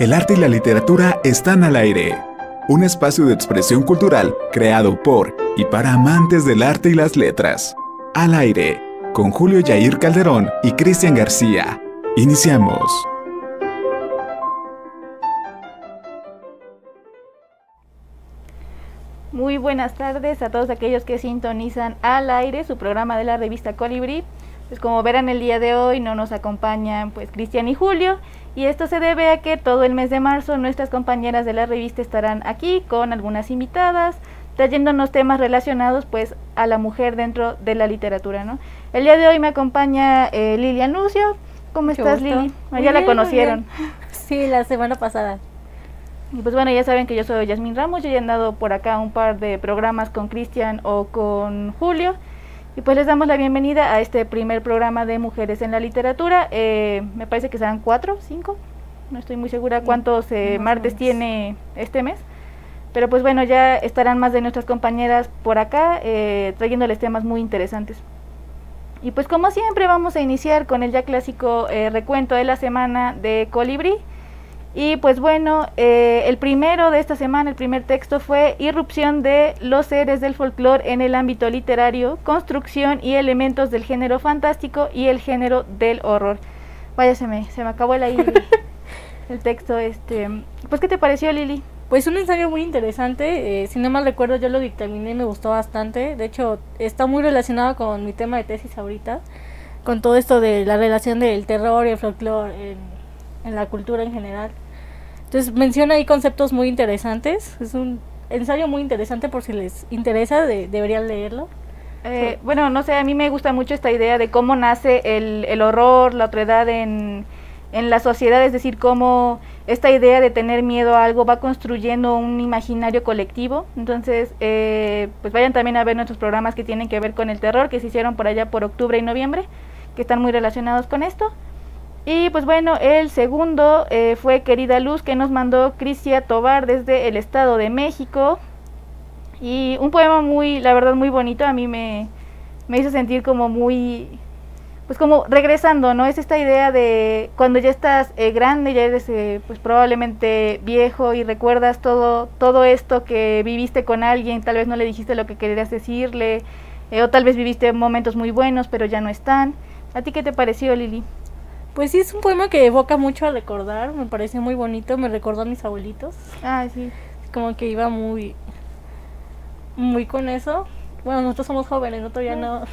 El arte y la literatura están al aire. Un espacio de expresión cultural creado por y para amantes del arte y las letras. Al aire, con Julio Yair Calderón y Cristian García. Iniciamos. Muy buenas tardes a todos aquellos que sintonizan Al Aire, su programa de la revista Colibrí. Pues como verán, el día de hoy no nos acompañan pues Cristian y Julio, y esto se debe a que todo el mes de marzo nuestras compañeras de la revista estarán aquí con algunas invitadas, trayéndonos temas relacionados pues a la mujer dentro de la literatura, ¿no? El día de hoy me acompaña Lilian Lucio. ¿Cómo estás, Lili? Ya la conocieron. Sí, la semana pasada. Y pues bueno, ya saben que yo soy Yasmín Ramos, yo ya he andado por acá un par de programas con Cristian o con Julio, y pues les damos la bienvenida a este primer programa de Mujeres en la Literatura. Me parece que serán 4, 5, no estoy muy segura cuántos martes tiene este mes, pero pues bueno, ya estarán más de nuestras compañeras por acá, trayéndoles temas muy interesantes. Y pues como siempre vamos a iniciar con el ya clásico recuento de la semana de Colibrí. Y pues bueno, el primero de esta semana, el primer texto fue Irrupción de los seres del folclore en el ámbito literario, construcción y elementos del género fantástico y el género del horror. Vaya, se me acabó el texto. Pues ¿qué te pareció, Lili? Pues un ensayo muy interesante, si no mal recuerdo yo lo dictaminé y me gustó bastante. De hecho está muy relacionado con mi tema de tesis ahorita, con todo esto de la relación del terror y el folclore en la cultura en general. Entonces menciona ahí conceptos muy interesantes. Es un ensayo muy interesante, por si les interesa, deberían leerlo. Bueno, no sé, a mí me gusta mucho esta idea de cómo nace el horror, la otredad en la sociedad, es decir, cómo esta idea de tener miedo a algo va construyendo un imaginario colectivo. Entonces, pues vayan también a ver nuestros programas que tienen que ver con el terror, que se hicieron por allá por octubre y noviembre, que están muy relacionados con esto. Y pues bueno, el segundo fue Querida Luz, que nos mandó Crisia Tobar desde el Estado de México, y un poema muy, la verdad, muy bonito. A mí me hizo sentir como muy, pues como regresando, ¿no? Es esta idea de cuando ya estás grande, ya eres pues probablemente viejo y recuerdas todo esto que viviste con alguien, tal vez no le dijiste lo que querías decirle, o tal vez viviste momentos muy buenos pero ya no están. ¿A ti qué te pareció, Lili? Pues sí, es un poema que evoca mucho a recordar, me parece muy bonito, me recordó a mis abuelitos. Ah, sí. Como que iba muy con eso. Bueno, nosotros somos jóvenes, nosotros ya no.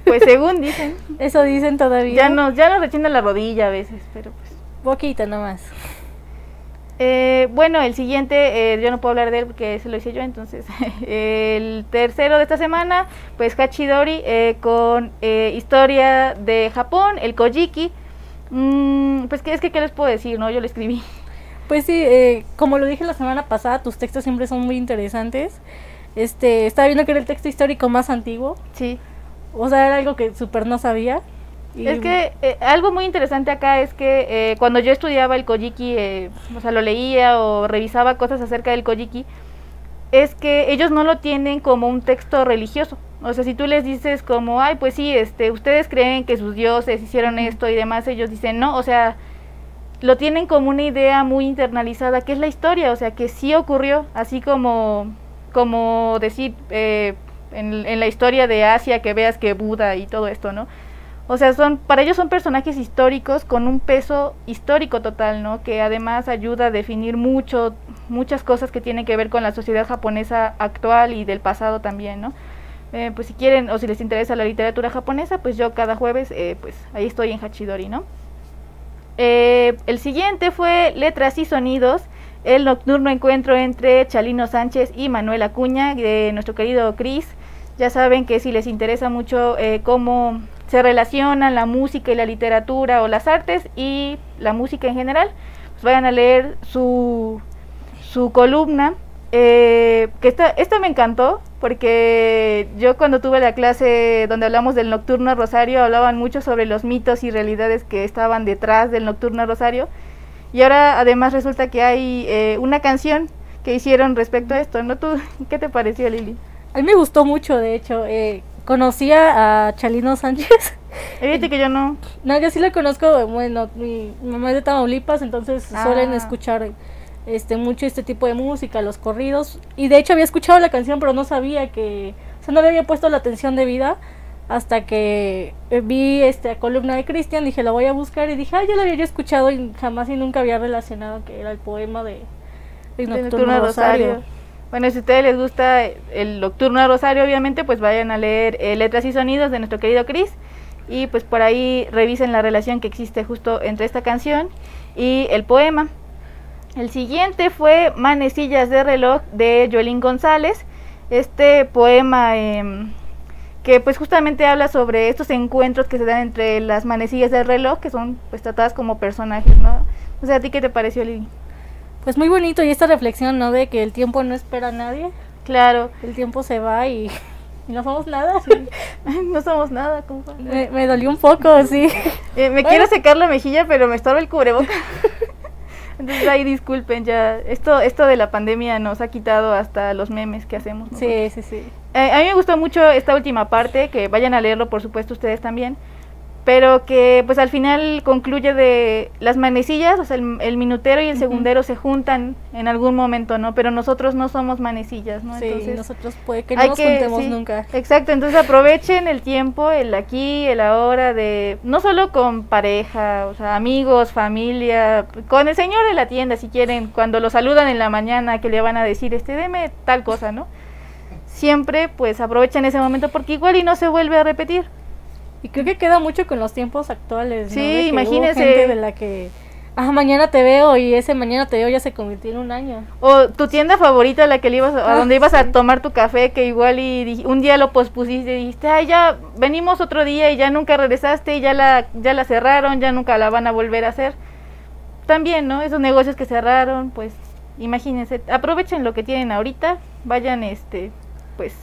Pues según dicen. Eso dicen todavía. Ya nos retiene la rodilla a veces, pero pues. Poquito nomás. Bueno, el siguiente, yo no puedo hablar de él porque se lo hice yo, entonces. El tercero de esta semana, pues Hachidori, con historia de Japón, el Kojiki. Pues ¿qué les puedo decir, no? Yo lo escribí. Pues sí, como lo dije la semana pasada, tus textos siempre son muy interesantes. Estaba viendo que era el texto histórico más antiguo. Sí. O sea, era algo que súper no sabía. Es que algo muy interesante acá es que cuando yo estudiaba el Kojiki, o sea, lo leía o revisaba cosas acerca del Kojiki, es que ellos no lo tienen como un texto religioso. O sea, si tú les dices como, ay, pues sí, ustedes creen que sus dioses hicieron esto y demás, ellos dicen no, o sea, lo tienen como una idea muy internalizada, que es la historia, o sea, que sí ocurrió, así como decir en la historia de Asia que veas que Buda y todo esto, ¿no? O sea, para ellos son personajes históricos con un peso histórico total, ¿no? Que además ayuda a definir muchas cosas que tienen que ver con la sociedad japonesa actual y del pasado también, ¿no? Pues si quieren o si les interesa la literatura japonesa, pues yo cada jueves, pues ahí estoy en Hachidori, ¿no? El siguiente fue Letras y Sonidos, el nocturno encuentro entre Chalino Sánchez y Manuel Acuña, de nuestro querido Cris. Ya saben que si les interesa mucho cómo se relacionan la música y la literatura o las artes y la música en general, pues vayan a leer su columna, que esta me encantó, porque yo cuando tuve la clase donde hablamos del Nocturno Rosario, hablaban mucho sobre los mitos y realidades que estaban detrás del Nocturno Rosario, y ahora además resulta que hay una canción que hicieron respecto a esto, ¿no? ¿Tú qué te pareció, Lili? A mí me gustó mucho, de hecho, conocía a Chalino Sánchez Fíjate que yo no. No, yo sí la conozco, bueno, mi mamá es de Tamaulipas, entonces suelen Ah. escuchar mucho este tipo de música, los corridos, y de hecho había escuchado la canción, pero no sabía que, o sea, no le había puesto la atención debida hasta que vi esta columna de Cristian, dije, la voy a buscar, y dije, ya la había yo escuchado y jamás y nunca había relacionado que era el poema de Nocturno Rosario. Bueno, si a ustedes les gusta el Nocturno Rosario, obviamente, pues vayan a leer Letras y Sonidos de nuestro querido Chris, y pues por ahí revisen la relación que existe justo entre esta canción y el poema. El siguiente fue Manecillas de reloj de Joelín González, este poema que pues justamente habla sobre estos encuentros que se dan entre las manecillas del reloj, que son pues tratadas como personajes, ¿no? O sea, ¿a ti qué te pareció, Lili? Pues muy bonito, y esta reflexión, ¿no? De que el tiempo no espera a nadie, Claro. el tiempo se va y no somos nada. No somos nada, compa. Me dolió un poco, sí. Me quiero secar la mejilla, pero me estorba el cubreboca. Entonces ahí disculpen, ya esto de la pandemia nos ha quitado hasta los memes que hacemos, ¿no? Sí, sí, sí. A mí me gustó mucho esta última parte, que vayan a leerlo por supuesto ustedes también, pero que pues al final concluye de las manecillas, o sea, el minutero y el segundero se juntan en algún momento, ¿no? Pero nosotros no somos manecillas, ¿no? Sí, Entonces, nosotros puede que no nos juntemos sí, nunca. Exacto, entonces aprovechen el tiempo, el aquí, el ahora, de no solo con pareja, o sea, amigos, familia, con el señor de la tienda si quieren, cuando lo saludan en la mañana que le van a decir, deme tal cosa, ¿no? Siempre pues aprovechen ese momento porque igual y no se vuelve a repetir. Y creo que queda mucho con los tiempos actuales, ¿no? Sí, De que imagínese. hubo gente de la que, mañana te veo, y ese mañana te veo ya se convirtió en un año. O tu tienda favorita, la que le ibas a donde ibas a tomar tu café, que igual y un día lo pospusiste y dijiste, ay, ya venimos otro día y ya nunca regresaste y ya la cerraron, ya nunca la van a volver a hacer. También, ¿no? Esos negocios que cerraron, pues imagínense, aprovechen lo que tienen ahorita, vayan pues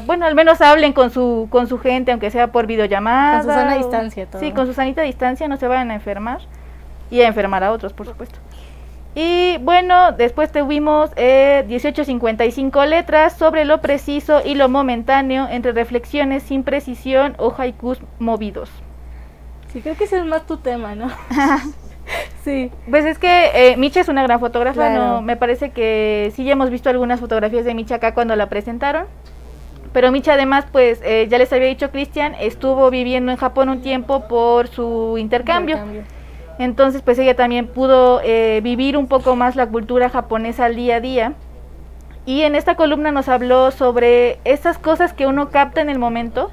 bueno, al menos hablen con su gente, aunque sea por videollamada. Con su sana distancia, todo. Sí, con su sanita distancia, no se vayan a enfermar y a enfermar a otros, por supuesto. Y bueno, después tuvimos 1855 letras sobre lo preciso y lo momentáneo, entre reflexiones sin precisión o haikus movidos. Sí, creo que ese es más tu tema, ¿no? Sí. Pues es que Micha es una gran fotógrafa, Claro. ¿no? Me parece que sí ya hemos visto algunas fotografías de Micha acá cuando la presentaron. Pero Micha además, pues ya les había dicho Cristian, estuvo viviendo en Japón un tiempo por su intercambio. Entonces pues ella también pudo vivir un poco más la cultura japonesa al día a día. Y en esta columna nos habló sobre esas cosas que uno capta en el momento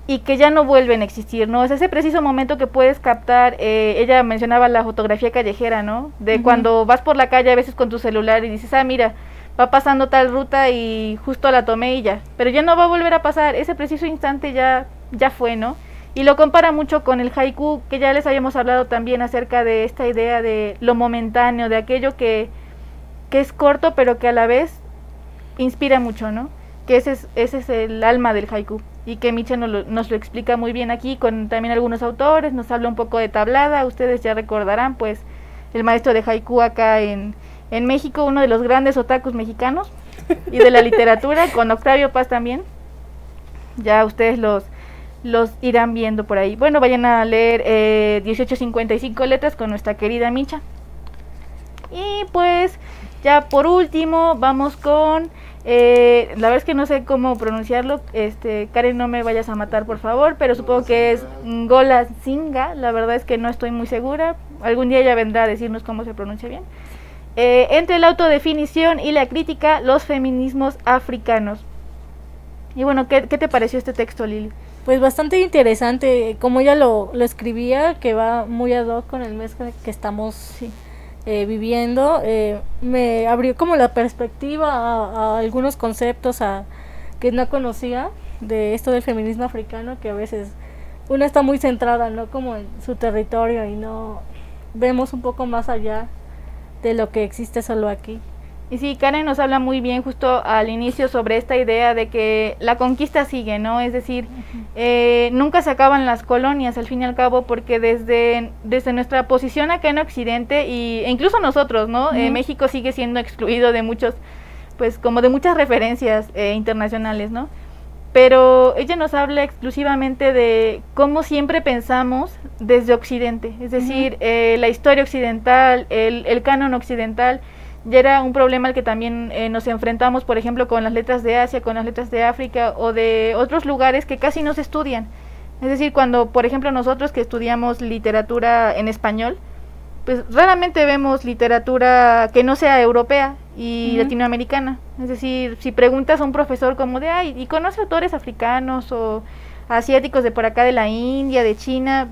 y que ya no vuelven a existir, ¿no? Es ese preciso momento que puedes captar. Ella mencionaba la fotografía callejera, ¿no? De cuando vas por la calle a veces con tu celular y dices, mira, va pasando tal ruta y justo la tomé y ya, pero ya no va a volver a pasar, ese preciso instante ya fue, ¿no? Y lo compara mucho con el haiku, que ya les habíamos hablado también acerca de esta idea de lo momentáneo, de aquello que es corto pero que a la vez inspira mucho, ¿no? Que ese es el alma del haiku, y que Micha nos lo explica muy bien aquí con también algunos autores, nos habla un poco de Tablada, ustedes ya recordarán pues el maestro de haiku acá en México, uno de los grandes otakus mexicanos y de la literatura, con Octavio Paz también. Ya ustedes los irán viendo por ahí. Bueno, vayan a leer 1855 letras con nuestra querida Micha. Y pues ya por último vamos con la verdad es que no sé cómo pronunciarlo, Karen, no me vayas a matar por favor, pero supongo que es Ngola Singa, la verdad es que no estoy muy segura, algún día ella vendrá a decirnos cómo se pronuncia bien. Entre la autodefinición y la crítica, los feminismos africanos. Y bueno, ¿qué te pareció este texto, Lili? Pues bastante interesante, como ella lo escribía, que va muy ad hoc con el mes que estamos viviendo. Me abrió como la perspectiva a algunos conceptos que no conocía de esto del feminismo africano, que a veces uno está muy centrada, ¿no? Como en su territorio y no vemos un poco más allá de lo que existe solo aquí. Y sí, Karen nos habla muy bien justo al inicio sobre esta idea de que la conquista sigue, ¿no? Es decir, nunca se acaban las colonias al fin y al cabo, porque desde nuestra posición acá en Occidente e incluso nosotros, ¿no? México sigue siendo excluido de muchos, pues como de muchas referencias internacionales, ¿no? pero ella nos habla exclusivamente de cómo siempre pensamos desde Occidente, es decir, la historia occidental, el canon occidental, ya era un problema al que también nos enfrentamos, por ejemplo, con las letras de Asia, con las letras de África o de otros lugares que casi no se estudian. Es decir, cuando, por ejemplo, nosotros que estudiamos literatura en español, pues raramente vemos literatura que no sea europea y latinoamericana. Es decir, si preguntas a un profesor como de, ay, ¿y conoce autores africanos o asiáticos de por acá de la India, de China?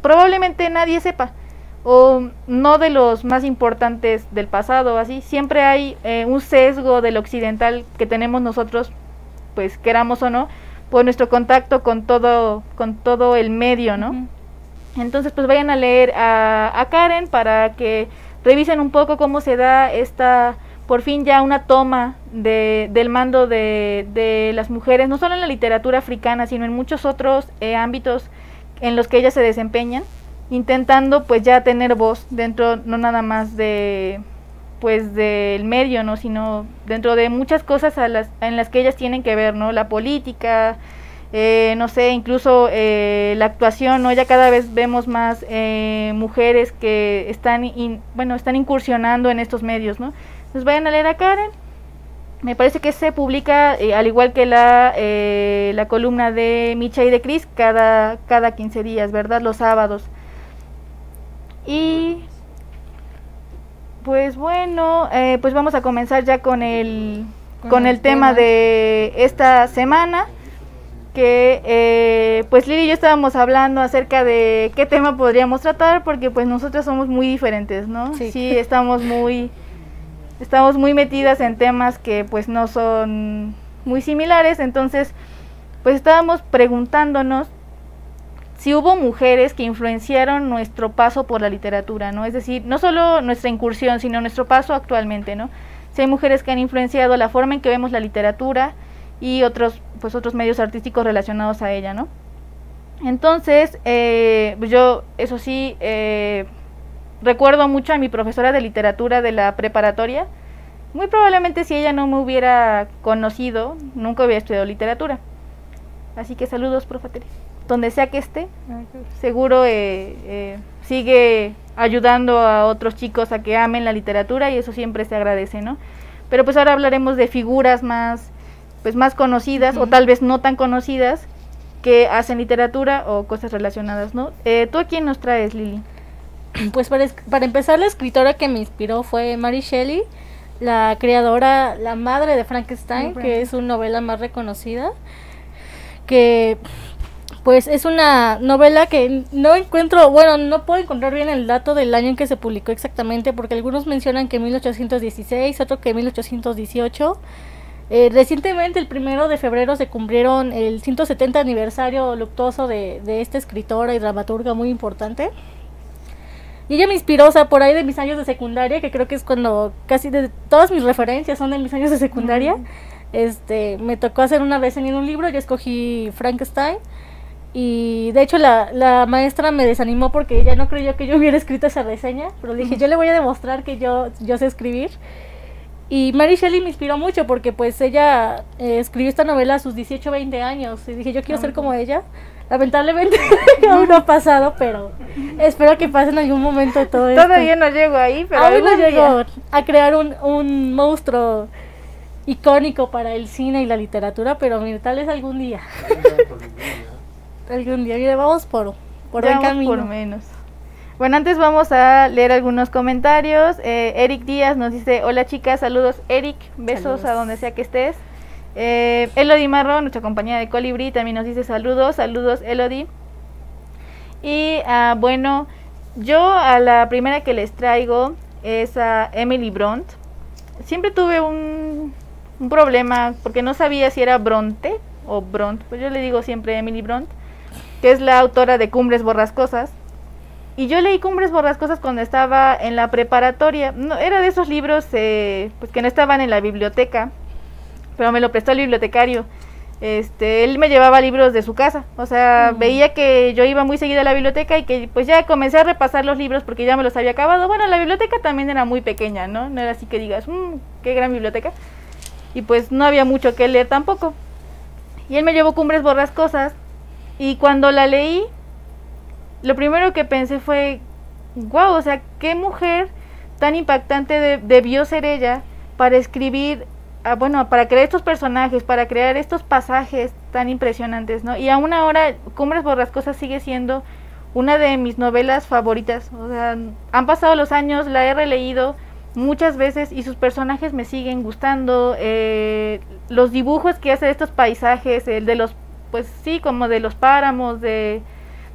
Probablemente nadie sepa, o no de los más importantes del pasado, así. Siempre hay un sesgo del occidental que tenemos nosotros, pues queramos o no, por nuestro contacto con todo el medio, ¿no? Entonces, pues vayan a leer a Karen para que revisen un poco cómo se da esta, por fin ya una toma del mando de las mujeres, no solo en la literatura africana, sino en muchos otros ámbitos en los que ellas se desempeñan, intentando pues ya tener voz dentro, no nada más de pues del medio, ¿no? Sino dentro de muchas cosas en las que ellas tienen que ver, ¿no? La política, no sé, incluso la actuación, ¿no? Ya cada vez vemos más mujeres que están incursionando en estos medios, ¿no? Entonces vayan a leer a Karen. Me parece que se publica, al igual que la columna de Micha y de Cris, cada 15 días, ¿verdad? Los sábados. Y pues bueno, pues vamos a comenzar ya con el tema de esta semana, que pues Lili y yo estábamos hablando acerca de qué tema podríamos tratar, porque pues nosotras somos muy diferentes, ¿no? Sí, estamos muy metidas en temas que pues no son muy similares. Entonces pues estábamos preguntándonos si hubo mujeres que influenciaron nuestro paso por la literatura, ¿no? Es decir, no solo nuestra incursión, sino nuestro paso actualmente, ¿no? Si hay mujeres que han influenciado la forma en que vemos la literatura y otros medios artísticos relacionados a ella, ¿no? Entonces, pues yo, eso sí, recuerdo mucho a mi profesora de literatura de la preparatoria. Muy probablemente si ella no me hubiera conocido, nunca hubiera estudiado literatura. Así que saludos, profe Teresa. Donde sea que esté, seguro sigue ayudando a otros chicos a que amen la literatura, y eso siempre se agradece, ¿no? Pero pues ahora hablaremos de figuras más conocidas, o tal vez no tan conocidas, que hacen literatura o cosas relacionadas, ¿no? ¿Tú a quién nos traes, Lili? Pues para empezar, la escritora que me inspiró fue Mary Shelley, la creadora, la madre de Frankenstein, que es su novela más reconocida, que pues es una novela que no puedo encontrar bien el dato del año en que se publicó exactamente, porque algunos mencionan que 1816, otro que 1818. Recientemente, el 1 de febrero, se cumplieron el 170 aniversario luctuoso de esta escritora y dramaturga muy importante. Y ella me inspiró, o sea, por ahí de mis años de secundaria, que creo que es cuando casi de todas mis referencias son de mis años de secundaria. Me tocó hacer una reseña en un libro, yo escogí Frankenstein. Y de hecho la maestra me desanimó porque ella no creyó que yo hubiera escrito esa reseña, pero dije, yo le voy a demostrar que yo sé escribir. Y Mary Shelley me inspiró mucho porque pues ella escribió esta novela a sus 18, 20 años, y dije, yo quiero ser como ella. Lamentablemente aún no ha pasado, pero espero que pase en algún momento todo esto. Todavía no llego ahí, pero aún no llego a crear un monstruo icónico para el cine y la literatura, pero mira, tal vez algún día. Algún día, mira, vamos por el camino. Por menos. Bueno, antes vamos a leer algunos comentarios. Eric Díaz nos dice, hola chicas, saludos Eric, besos a donde sea que estés. Elodie Marro, nuestra compañera de Colibrí, también nos dice saludos Elodie. Y bueno, yo a la primera que les traigo es a Emily Bront. Siempre tuve un problema porque no sabía si era Bronte o Bront, pues yo le digo siempre Emily Bront, que es la autora de Cumbres Borrascosas. Y yo leí Cumbres Borrascosas cuando estaba en la preparatoria. No, era de esos libros pues que no estaban en la biblioteca, pero me lo prestó el bibliotecario. Él me llevaba libros de su casa, o sea, veía que yo iba muy seguida a la biblioteca y que pues ya comencé a repasar los libros porque ya me los había acabado. Bueno, la biblioteca también era muy pequeña, ¿no? No era así que digas, qué gran biblioteca. Y pues no había mucho que leer tampoco. Y él me llevó Cumbres Borrascosas, y cuando la leí, lo primero que pensé fue, wow, o sea, qué mujer tan impactante debió ser ella para escribir, bueno, para crear estos personajes, para crear estos pasajes tan impresionantes, ¿no? Y aún ahora, Cumbres Borrascosas sigue siendo una de mis novelas favoritas. O sea, han pasado los años, la he releído muchas veces y sus personajes me siguen gustando. Los dibujos que hace de estos paisajes, el de los, pues sí, como de los páramos, de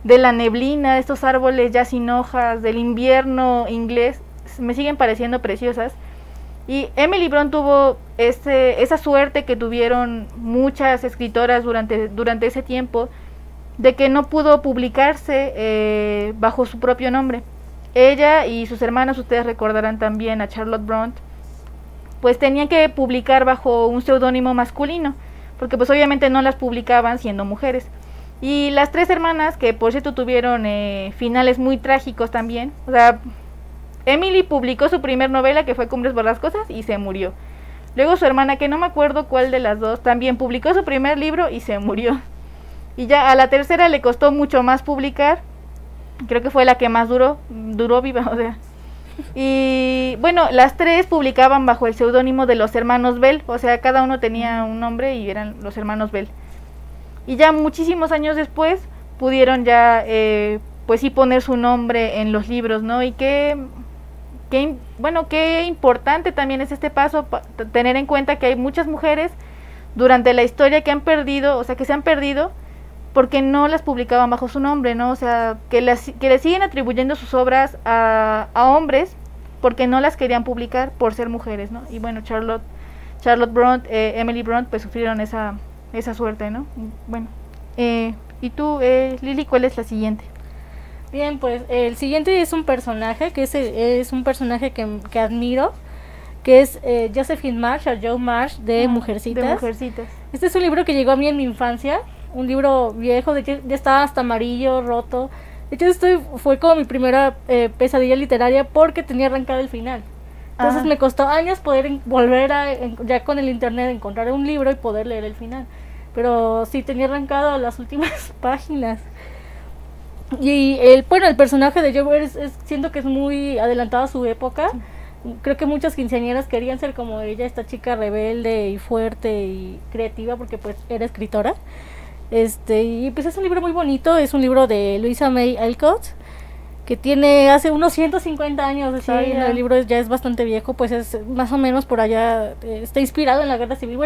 la neblina, de estos árboles ya sin hojas, del invierno inglés, me siguen pareciendo preciosas. Y Emily Bront tuvo esa suerte que tuvieron muchas escritoras durante ese tiempo, de que no pudo publicarse bajo su propio nombre. Ella y sus hermanas, ustedes recordarán también a Charlotte Bront, pues tenían que publicar bajo un seudónimo masculino, porque pues obviamente no las publicaban siendo mujeres. Y las tres hermanas, que por cierto tuvieron finales muy trágicos también, o sea, Emily publicó su primer novela, que fue Cumbres Borrascosas, y se murió. Luego su hermana, que no me acuerdo cuál de las dos, también publicó su primer libro y se murió. Y ya a la tercera le costó mucho más publicar, creo que fue la que más duró viva, o sea. Y bueno, las tres publicaban bajo el seudónimo de los hermanos Bell, o sea, cada uno tenía un nombre y eran los hermanos Bell. Y ya muchísimos años después pudieron ya, pues sí, poner su nombre en los libros, ¿no? Y qué importante también es este paso, tener en cuenta que hay muchas mujeres durante la historia que han perdido, o sea, que se han perdido porque no las publicaban bajo su nombre, ¿no? O sea, que le siguen atribuyendo sus obras a hombres porque no las querían publicar por ser mujeres, ¿no? Y bueno, Charlotte Bront, Emily Bront, pues sufrieron esa suerte, ¿no? Bueno, y tú, Lili, ¿cuál es la siguiente? Bien, pues el siguiente es un personaje es un personaje que admiro, que es Josephine Marsh, o Jo Marsh, de Mujercitas. De Mujercitas. Este es un libro que llegó a mí en mi infancia, un libro viejo, de hecho ya estaba hasta amarillo, roto. De hecho fue como mi primera pesadilla literaria porque tenía arrancado el final. Entonces me costó años poder volver ya con el internet, encontrar un libro y poder leer el final. Pero sí tenía arrancado las últimas páginas. Y el personaje de Jo siento que es muy adelantado a su época. Creo que muchas quinceañeras querían ser como ella, esta chica rebelde y fuerte y creativa, porque pues era escritora. Y pues es un libro muy bonito, es un libro de Louisa May Alcott, que hace unos 150 años, sí, el libro ya es bastante viejo, pues es más o menos por allá, está inspirado en la Guerra Civil,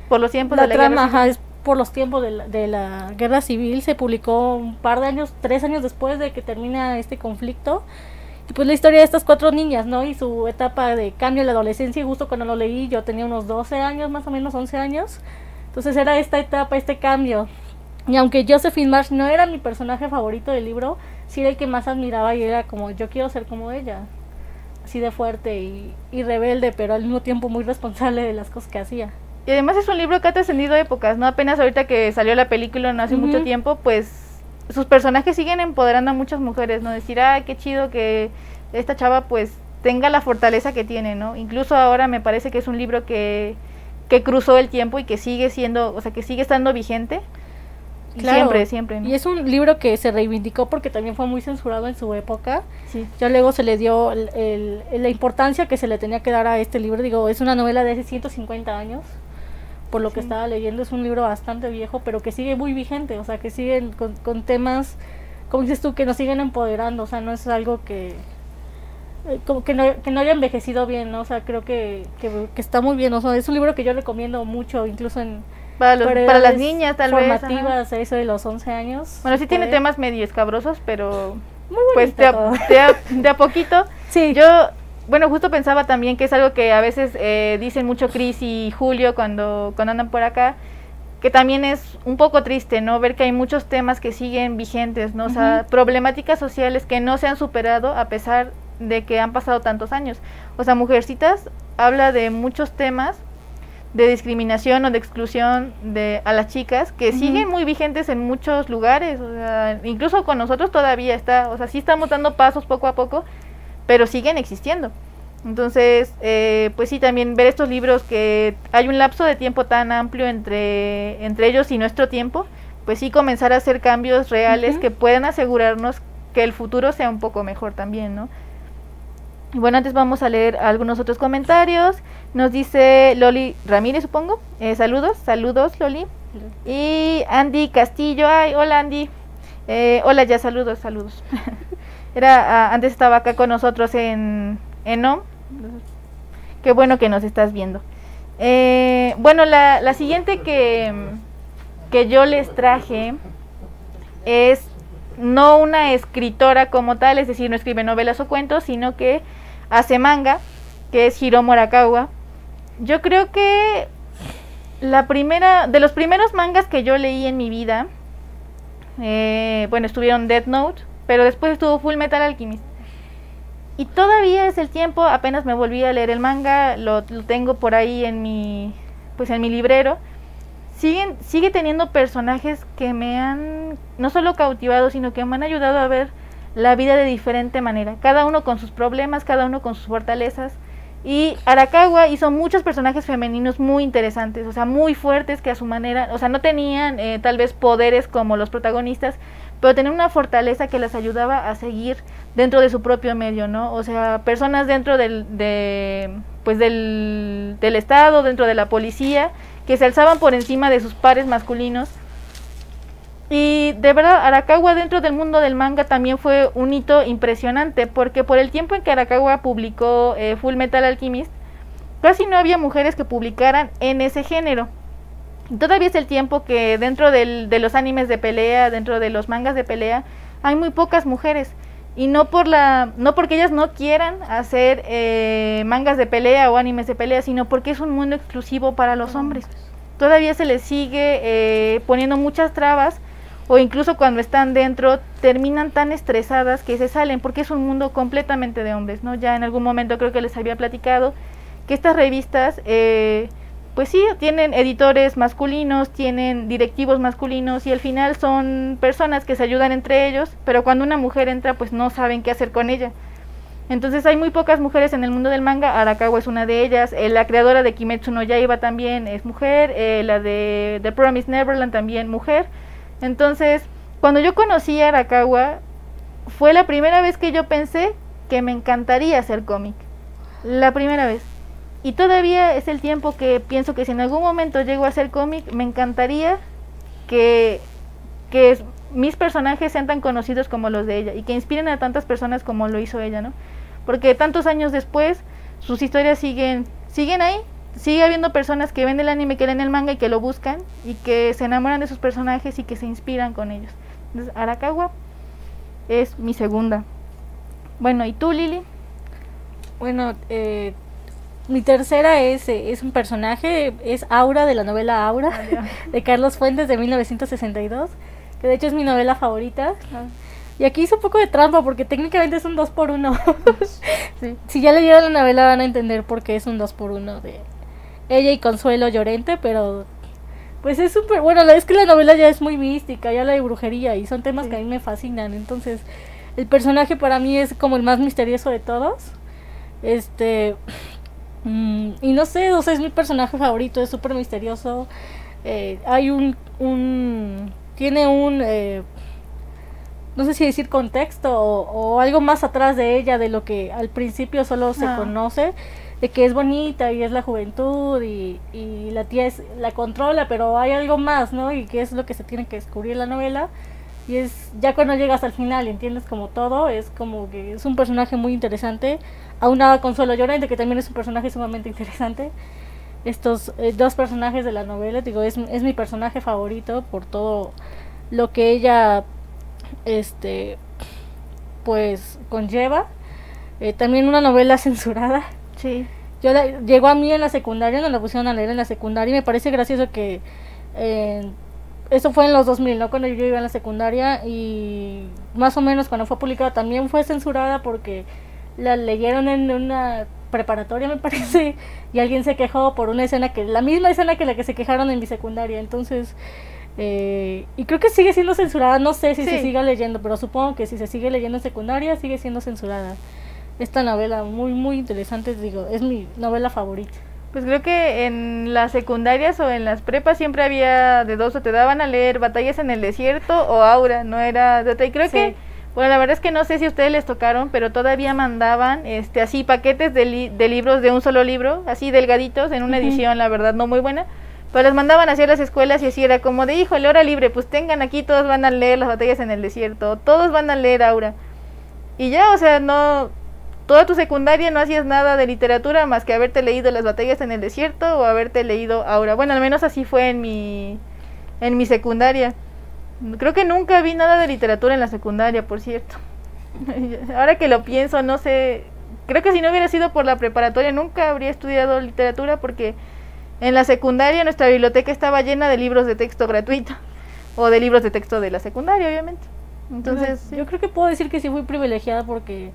por los tiempos de la trama, Guerra Civil. Es por los tiempos de la Guerra Civil, se publicó un par de años, 3 años después de que termina este conflicto, y pues la historia de estas 4 niñas, ¿no? Y su etapa de cambio en la adolescencia, y justo cuando lo leí yo tenía unos 12 años, más o menos 11 años, entonces era esta etapa, este cambio. Y aunque Josephine Marsh no era mi personaje favorito del libro, sí era el que más admiraba y era como, yo quiero ser como ella, así de fuerte y rebelde, pero al mismo tiempo muy responsable de las cosas que hacía. Y además es un libro que ha trascendido épocas, ¿no? Apenas ahorita que salió la película no hace mucho tiempo, pues sus personajes siguen empoderando a muchas mujeres, ¿no? Decir, qué chido que esta chava pues tenga la fortaleza que tiene, ¿no? Incluso ahora me parece que es un libro que cruzó el tiempo y que sigue siendo, o sea, que sigue estando vigente. Claro, siempre, ¿no? Y es un libro que se reivindicó porque también fue muy censurado en su época. Sí. Ya luego se le dio la importancia que se le tenía que dar a este libro. Digo, es una novela de hace 150 años, por lo que estaba leyendo. Es un libro bastante viejo, pero que sigue muy vigente, o sea, que siguen con temas, como dices tú, que nos siguen empoderando, o sea, no es algo como que no haya envejecido bien, ¿no? O sea, creo que está muy bien, o sea, es un libro que yo recomiendo mucho, incluso para las niñas tal vez formativas, eso de los 11 años. Bueno, sí tiene temas medio escabrosos, pero muy pues de a poquito. Sí. Yo, bueno, justo pensaba también que es algo que a veces dicen mucho Cris y Julio cuando andan por acá, que también es un poco triste, ¿no? Ver que hay muchos temas que siguen vigentes, ¿no? O sea, problemáticas sociales que no se han superado a pesar de que han pasado tantos años. O sea, Mujercitas habla de muchos temas de discriminación o de exclusión a las chicas que siguen muy vigentes en muchos lugares, o sea, incluso con nosotros todavía está, o sea, sí estamos dando pasos poco a poco, pero siguen existiendo. Entonces, pues sí, también ver estos libros que hay un lapso de tiempo tan amplio entre ellos y nuestro tiempo, pues sí comenzar a hacer cambios reales que puedan asegurarnos que el futuro sea un poco mejor también, ¿no? Bueno, antes vamos a leer algunos otros comentarios. Nos dice Loli Ramírez, supongo. Saludos Loli. Y Andy Castillo, ay, hola Andy. Hola, ya saludos. Antes estaba acá con nosotros en OM. Qué bueno que nos estás viendo. Bueno, la siguiente que yo les traje es no una escritora como tal, es decir, no escribe novelas o cuentos, sino que hace manga, que es Hiromu Arakawa. Yo creo que de los primeros mangas que yo leí en mi vida, bueno, estuvieron Death Note, pero después estuvo Full Metal Alchemist. Y todavía es el tiempo, apenas me volví a leer el manga, lo tengo por ahí en mi librero. Sigue teniendo personajes que me han no solo cautivado, sino que me han ayudado a ver la vida de diferente manera, cada uno con sus problemas, cada uno con sus fortalezas. Y Arakawa hizo muchos personajes femeninos muy interesantes, o sea, muy fuertes, que a su manera, o sea, no tenían tal vez poderes como los protagonistas, pero tenían una fortaleza que las ayudaba a seguir dentro de su propio medio, ¿no? O sea, personas dentro del Estado, dentro de la policía, que se alzaban por encima de sus pares masculinos. Y de verdad, Arakawa dentro del mundo del manga también fue un hito impresionante, porque por el tiempo en que Arakawa publicó Full Metal Alchemist, casi no había mujeres que publicaran en ese género. Todavía es el tiempo que dentro de los animes de pelea, dentro de los mangas de pelea, hay muy pocas mujeres. Y no porque ellas no quieran hacer mangas de pelea o animes de pelea, sino porque es un mundo exclusivo para los hombres. Todavía se les sigue poniendo muchas trabas, o incluso cuando están dentro terminan tan estresadas que se salen, porque es un mundo completamente de hombres, ¿no? Ya en algún momento creo que les había platicado que estas revistas pues sí, tienen editores masculinos, tienen directivos masculinos, y al final son personas que se ayudan entre ellos, pero cuando una mujer entra pues no saben qué hacer con ella. Entonces hay muy pocas mujeres en el mundo del manga. Arakawa es una de ellas. La creadora de Kimetsu no Yaiba también es mujer. La de The Promised Neverland también mujer. Entonces, cuando yo conocí a Arakawa, fue la primera vez que yo pensé que me encantaría hacer cómic. La primera vez. Y todavía es el tiempo que pienso que si en algún momento llego a hacer cómic, me encantaría que mis personajes sean tan conocidos como los de ella, y que inspiren a tantas personas como lo hizo ella, ¿no? Porque tantos años después, sus historias siguen ahí. Sigue habiendo personas que ven el anime, que leen el manga y que lo buscan, y que se enamoran de sus personajes y que se inspiran con ellos. Entonces, Arakawa es mi segunda. Bueno, ¿y tú, Lili? Bueno, mi tercera es un personaje, es Aura, de la novela Aura, de Carlos Fuentes, de 1962, que de hecho es mi novela favorita. Y aquí hice un poco de trampa porque técnicamente es un 2x1. Sí. Si ya leyeron la novela van a entender por qué es un 2x1 de ella y Consuelo Llorente, pero pues es súper bueno. Es que la novela ya es muy mística, ya la de brujería, y son temas que a mí me fascinan. Entonces el personaje para mí es como el más misterioso de todos. Y no sé, o sea, es mi personaje favorito, es súper misterioso. Hay tiene un no sé si decir contexto o algo más atrás de ella, de lo que al principio solo se conoce, de que es bonita y es la juventud y la tía la controla, pero hay algo más, ¿no? Y que es lo que se tiene que descubrir en la novela. Y es ya cuando llegas al final, entiendes como todo, es como que es un personaje muy interesante. Aunado a Consuelo Llorente, que también es un personaje sumamente interesante. Estos dos personajes de la novela, digo, es mi personaje favorito por todo lo que ella pues conlleva. También una novela censurada. Sí. Llegó a mí en la secundaria, nos la pusieron a leer en la secundaria, y me parece gracioso que eso fue en los 2000, ¿no? Cuando yo iba en la secundaria, y más o menos cuando fue publicada también fue censurada porque la leyeron en una preparatoria, me parece, y alguien se quejó por una escena la misma escena que la que se quejaron en mi secundaria. Entonces y creo que sigue siendo censurada, no sé si se siga leyendo, pero supongo que si se sigue leyendo en secundaria sigue siendo censurada. esta novela, muy, muy interesante, digo, es mi novela favorita. Pues creo que en las secundarias o en las prepas siempre había de dos, o te daban a leer Batallas en el Desierto o Aura, no era de otra. Y creo que, bueno, la verdad es que no sé si a ustedes les tocaron, pero todavía mandaban así paquetes de libros de un solo libro, así delgaditos, en una edición, la verdad, no muy buena. Pero los mandaban hacia las escuelas y así era como de, híjole, hora libre, pues tengan aquí, todos van a leer las Batallas en el Desierto, todos van a leer Aura. Y ya, o sea, no, toda tu secundaria no hacías nada de literatura más que haberte leído las Batallas en el Desierto o haberte leído Aura. Bueno, al menos así fue en mi secundaria. Creo que nunca vi nada de literatura en la secundaria, por cierto. Ahora que lo pienso, no sé, creo que si no hubiera sido por la preparatoria nunca habría estudiado literatura, porque en la secundaria nuestra biblioteca estaba llena de libros de texto gratuito, o de libros de texto de la secundaria, obviamente. Entonces, yo creo que puedo decir que sí fui privilegiada porque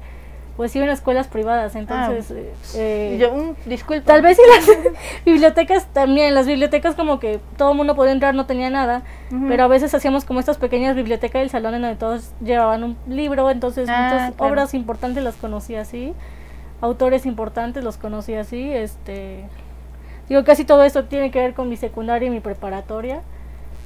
pues iba en escuelas privadas, entonces disculpa. Tal vez si las bibliotecas también, las bibliotecas como que todo el mundo podía entrar, no tenía nada, pero a veces hacíamos como estas pequeñas bibliotecas del salón en donde todos llevaban un libro, entonces muchas obras importantes las conocí así, autores importantes los conocí así, digo, casi todo esto tiene que ver con mi secundaria y mi preparatoria.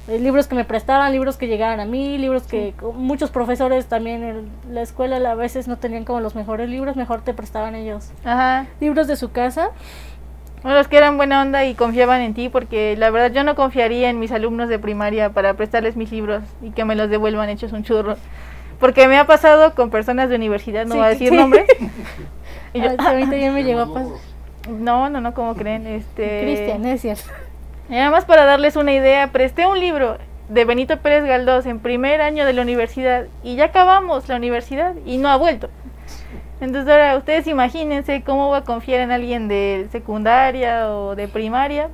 Libros que me prestaban, libros que llegaban a mí, libros que muchos profesores también en la escuela a veces no tenían como los mejores libros, mejor te prestaban ellos. Ajá. Libros de su casa. Bueno, los que eran buena onda y confiaban en ti, porque la verdad yo no confiaría en mis alumnos de primaria para prestarles mis libros y que me los devuelvan hechos un churro. Porque me ha pasado con personas de universidad, no voy a decir nombre. Y yo, a mí también me llegó a pasar. No, ¿cómo creen? Cristian, es cierto. Y nada más para darles una idea, presté un libro de Benito Pérez Galdós en primer año de la universidad y ya acabamos la universidad y no ha vuelto. Entonces ahora ustedes imagínense cómo voy a confiar en alguien de secundaria o de primaria.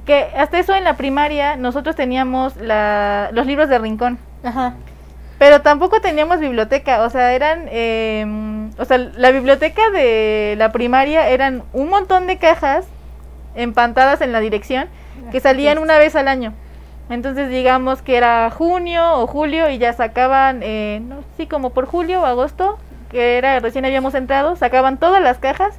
Que hasta eso en la primaria nosotros teníamos los libros de Rincón. Ajá. Pero tampoco teníamos biblioteca, o sea, la biblioteca de la primaria eran un montón de cajas empantadas en la dirección que salían una vez al año. Entonces digamos que era junio o julio y ya sacaban, como por julio o agosto, que era recién habíamos entrado, sacaban todas las cajas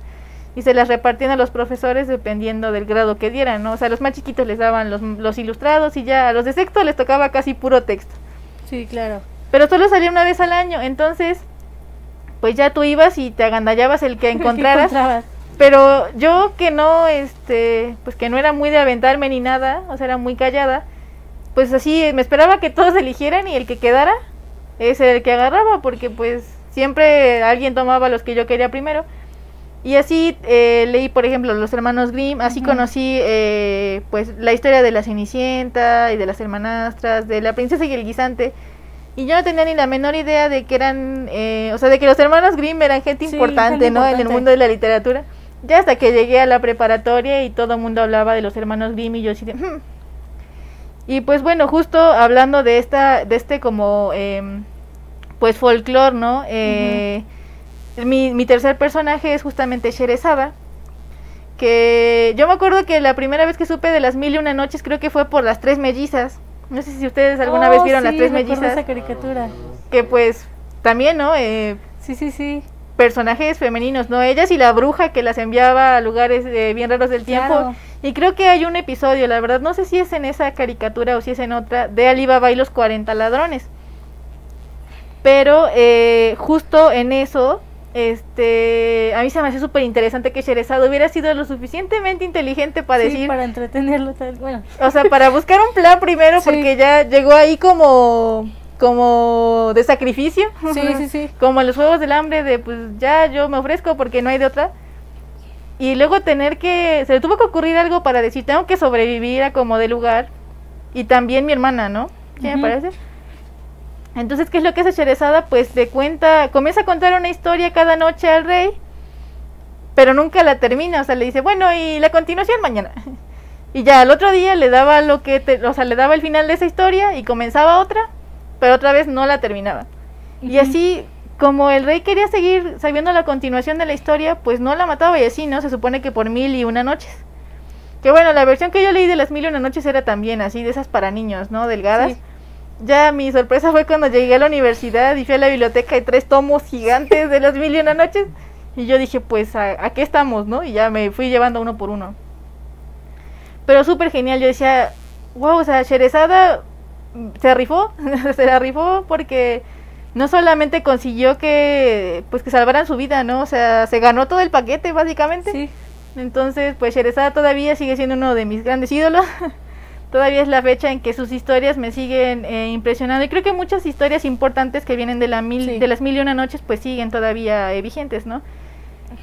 y se las repartían a los profesores dependiendo del grado que dieran, ¿no? O sea, a los más chiquitos les daban los ilustrados y ya a los de sexto les tocaba casi puro texto. Sí, claro. Pero solo salía una vez al año, entonces pues ya tú ibas y te agandallabas el que encontraras. Pero yo que no, pues que no era muy de aventarme ni nada, o sea, era muy callada, pues así me esperaba que todos eligieran y el que quedara es el que agarraba, porque pues siempre alguien tomaba los que yo quería primero. Y así leí, por ejemplo, Los Hermanos Grimm, así conocí pues la historia de la Cenicienta y de las hermanastras, de la Princesa y el Guisante. Y yo no tenía ni la menor idea de que eran, de que los hermanos Grimm eran gente importante, ¿no? En el mundo de la literatura. Ya hasta que llegué a la preparatoria y todo el mundo hablaba de los hermanos Grimm y yo así de... Y pues bueno, justo hablando de este como, pues folclore, ¿no? Mi tercer personaje es justamente Sherezada, que yo me acuerdo que la primera vez que supe de las 1001 noches creo que fue por las Tres Mellizas. No sé si ustedes alguna vez vieron las Tres Mellizas. Esa caricatura. Que pues también, ¿no? Sí. Personajes femeninos, ¿no? Ellas y la bruja que las enviaba a lugares bien raros del tiempo. Claro. Y creo que hay un episodio, la verdad, no sé si es en esa caricatura o si es en otra, de Ali Baba y los 40 ladrones. Pero justo en eso, a mí se me hace súper interesante que Sherezada hubiera sido lo suficientemente inteligente para decir... para entretenerlo, bueno. O sea, para buscar un plan primero, porque ya llegó ahí como de sacrificio. Sí. Como en los Juegos del Hambre, de pues ya yo me ofrezco porque no hay de otra. Y luego se le tuvo que ocurrir algo para decir, tengo que sobrevivir a como de lugar. Y también mi hermana, ¿no? ¿Sí me parece? Entonces, ¿qué es lo que hace Sherezada? Pues comienza a contar una historia cada noche al rey, pero nunca la termina, o sea, le dice, bueno, y la continuación mañana. Y ya al otro día le daba le daba el final de esa historia y comenzaba otra, pero otra vez no la terminaba. Y así, como el rey quería seguir sabiendo la continuación de la historia, pues no la mataba y así, ¿no? Se supone que por 1001 noches. Que bueno, la versión que yo leí de las 1001 noches era también así, de esas para niños, ¿no? Delgadas. Sí. Ya mi sorpresa fue cuando llegué a la universidad y fui a la biblioteca y 3 tomos gigantes de las 1001 noches. Y yo dije, pues, ¿a qué estamos, no? Y ya me fui llevando uno por uno. Pero súper genial, yo decía, wow, o sea, Sherezada se rifó, se la rifó porque no solamente consiguió que, pues, que salvaran su vida, ¿no? O sea, se ganó todo el paquete, básicamente. Sí. Entonces, pues, Sherezada todavía sigue siendo uno de mis grandes ídolos. Todavía es la fecha en que sus historias me siguen impresionando. Y creo que muchas historias importantes que vienen de, de las 1001 noches, pues, siguen todavía vigentes, ¿no?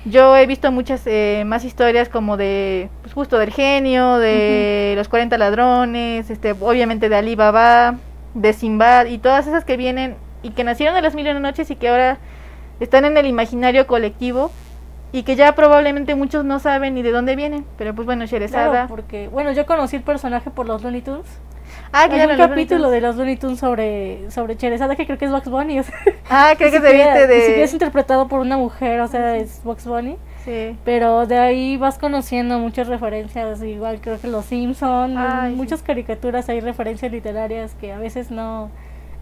Yo he visto muchas más historias como de, pues justo del genio, de los 40 ladrones, obviamente de Ali Baba, de Sinbad y todas esas que vienen y que nacieron de las 1001 noches y que ahora están en el imaginario colectivo y que ya probablemente muchos no saben ni de dónde vienen, pero pues bueno, Sherezada. Claro, porque, bueno, yo conocí el personaje por los Looney Tunes. Ah, hay un capítulo de los Looney Tunes sobre Sherezada que creo que es Bugs Bunny. O sea, creo que se viste de... Ni siquiera es interpretado por una mujer, o sea, es Bugs Bunny. Sí. Pero de ahí vas conociendo muchas referencias, igual creo que los Simpson, muchas caricaturas, hay referencias literarias que a veces no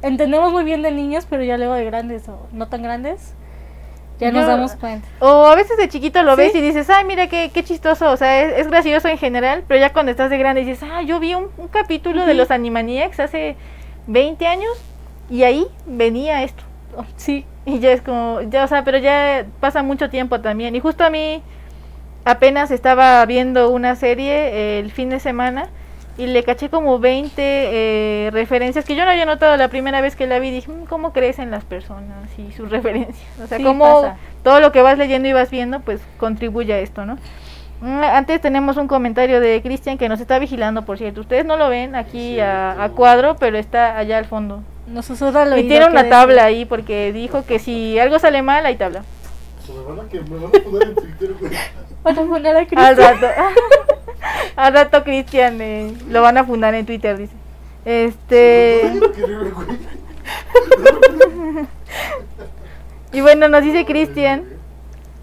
entendemos muy bien de niños, pero ya luego de grandes o no tan grandes, ya nos damos cuenta. O a veces de chiquito lo ves y dices, ay, mira qué chistoso, o sea, es gracioso en general, pero ya cuando estás de grande dices, yo vi un capítulo de los Animaniacs hace 20 años y ahí venía esto. Sí. Y ya es como, ya, o sea, pero ya pasa mucho tiempo también. Y justo a mí apenas estaba viendo una serie el fin de semana y le caché como 20 referencias que yo no había notado la primera vez que la vi. Dije, ¿cómo crecen las personas y sus referencias? O sea, cómo todo lo que vas leyendo y vas viendo, pues contribuye a esto, ¿no? Antes tenemos un comentario de Cristian que nos está vigilando, por cierto. Ustedes no lo ven aquí a cuadro, pero está allá al fondo. Nos susurra al oído. Y tiene una tabla ahí porque dijo que si algo sale mal, hay tabla. Me van a poner en Twitter, güey. Van a poner a Cristian. Al rato Cristian lo van a fundar en Twitter, dice. Y bueno, nos dice Cristian.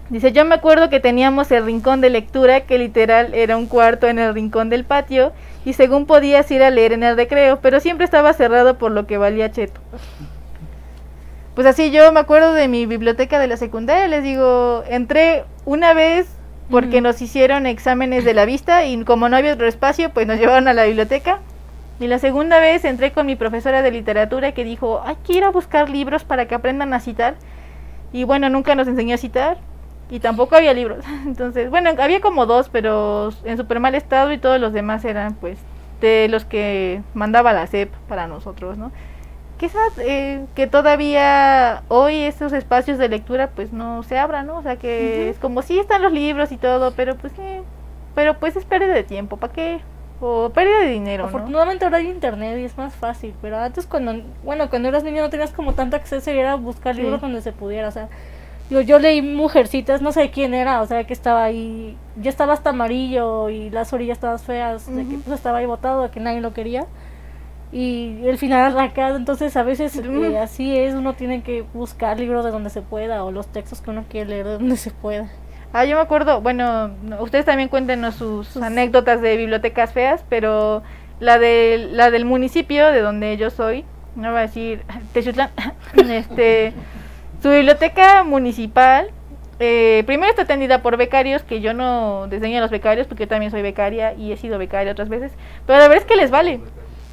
Dice, yo me acuerdo que teníamos el rincón de lectura, que literal era un cuarto en el rincón del patio, y según podías ir a leer en el recreo, pero siempre estaba cerrado por lo que valía cheto. Pues así yo me acuerdo de mi biblioteca de la secundaria, les digo, entré una vez porque nos hicieron exámenes de la vista y como no había otro espacio, pues nos llevaron a la biblioteca. Y la segunda vez entré con mi profesora de literatura que dijo, hay que ir a buscar libros para que aprendan a citar. Y bueno, nunca nos enseñó a citar. Y tampoco había libros. Entonces, bueno, había como 2, pero en súper mal estado y todos los demás eran, pues, de los que mandaba la SEP para nosotros, ¿no? Quizás que todavía hoy esos espacios de lectura, pues, no se abran, ¿no? O sea, que es como, sí están los libros y todo, pero pues es pérdida de tiempo, ¿para qué? O pérdida de dinero, afortunadamente ahora hay internet y es más fácil, pero antes cuando eras niño no tenías como tanto acceso y era buscar libros donde se pudiera, o sea... Yo leí Mujercitas, no sé quién era, o sea, que estaba ahí, ya estaba hasta amarillo y las orillas todas feas, de que pues estaba ahí botado, de que nadie lo quería. Y el final arrancado, entonces a veces así es, uno tiene que buscar libros de donde se pueda o los textos que uno quiere leer de donde se pueda. Yo me acuerdo, bueno, ustedes también cuéntenos sus anécdotas de bibliotecas feas, pero la del municipio de donde yo soy, no voy a decir Texutlán, su biblioteca municipal, primero está atendida por becarios, que yo no diseño a los becarios porque yo también soy becaria y he sido becaria otras veces, pero la verdad es que les vale.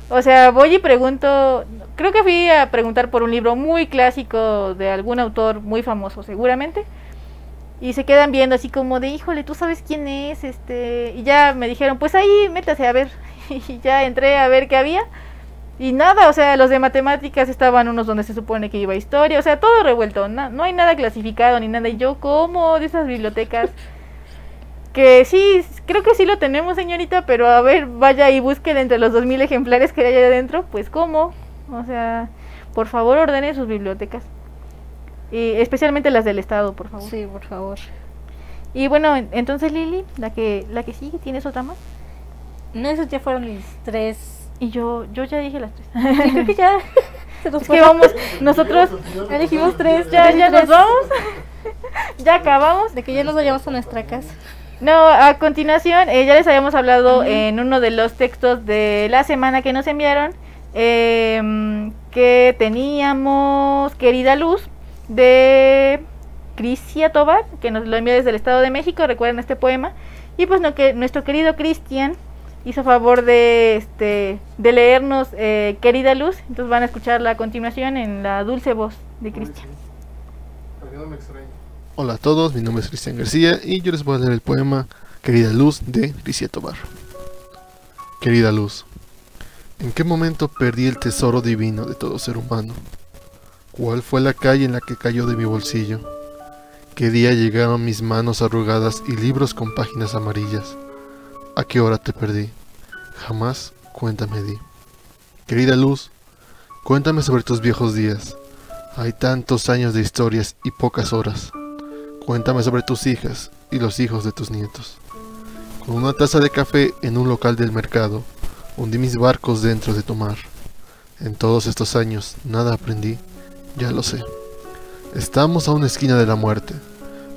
O sea, voy y pregunto, creo que fui a preguntar por un libro muy clásico de algún autor muy famoso seguramente, y se quedan viendo así como de, híjole, ¿tú sabes quién es? Y ya me dijeron, pues ahí métase a ver, y ya entré a ver qué había. Y nada, o sea, los de matemáticas estaban unos donde se supone que iba historia, o sea, todo revuelto, no hay nada clasificado ni nada. Y yo, ¿cómo de esas bibliotecas? Que sí, creo que sí lo tenemos, señorita, pero a ver, vaya y búsquela entre los 2000 ejemplares que hay allá adentro, pues ¿cómo? O sea, por favor ordenen sus bibliotecas. Y especialmente las del estado, por favor. Sí, por favor. Y bueno, entonces Lili, la que sigue, ¿tienes otra más? No, esos ya fueron mis 3. Y yo ya dije las 3. Sí, creo que ya. Es que vamos, nosotros elegimos 3. Ya nos vamos. Ya acabamos. De que ya nos vayamos a nuestra casa. No, a continuación, ya les habíamos hablado en uno de los textos de la semana que nos enviaron, que teníamos Querida Luz, de Crisia Tobar, que nos lo envió desde el Estado de México. Recuerden este poema. Y pues no, que nuestro querido Cristian hizo favor de leernos Querida Luz. Entonces van a escucharla a continuación en la dulce voz de Cristian. Hola a todos, mi nombre es Cristian García y yo les voy a leer el poema Querida Luz de Crisia Tobar. Querida Luz, ¿en qué momento perdí el tesoro divino de todo ser humano? ¿Cuál fue la calle en la que cayó de mi bolsillo? ¿Qué día llegaron mis manos arrugadas y libros con páginas amarillas? ¿A qué hora te perdí? Jamás cuenta me di. Querida Luz, cuéntame sobre tus viejos días. Hay tantos años de historias y pocas horas. Cuéntame sobre tus hijas y los hijos de tus nietos. Con una taza de café en un local del mercado, hundí mis barcos dentro de tu mar. En todos estos años nada aprendí, ya lo sé. Estamos a una esquina de la muerte,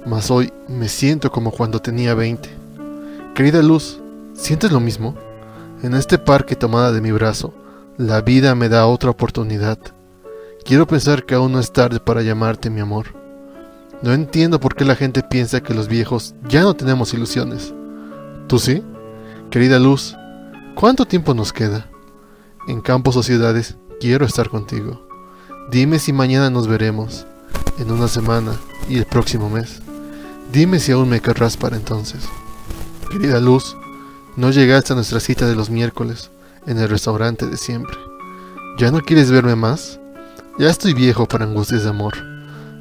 mas hoy me siento como cuando tenía 20. Querida Luz, ¿sientes lo mismo? En este parque tomada de mi brazo, la vida me da otra oportunidad. Quiero pensar que aún no es tarde para llamarte mi amor. No entiendo por qué la gente piensa que los viejos ya no tenemos ilusiones. ¿Tú sí? Querida Luz, ¿cuánto tiempo nos queda? En campos o ciudades quiero estar contigo. Dime si mañana nos veremos, en una semana y el próximo mes. Dime si aún me querrás para entonces. Querida Luz, no llegaste a nuestra cita de los miércoles, en el restaurante de siempre. ¿Ya no quieres verme más? Ya estoy viejo para angustias de amor.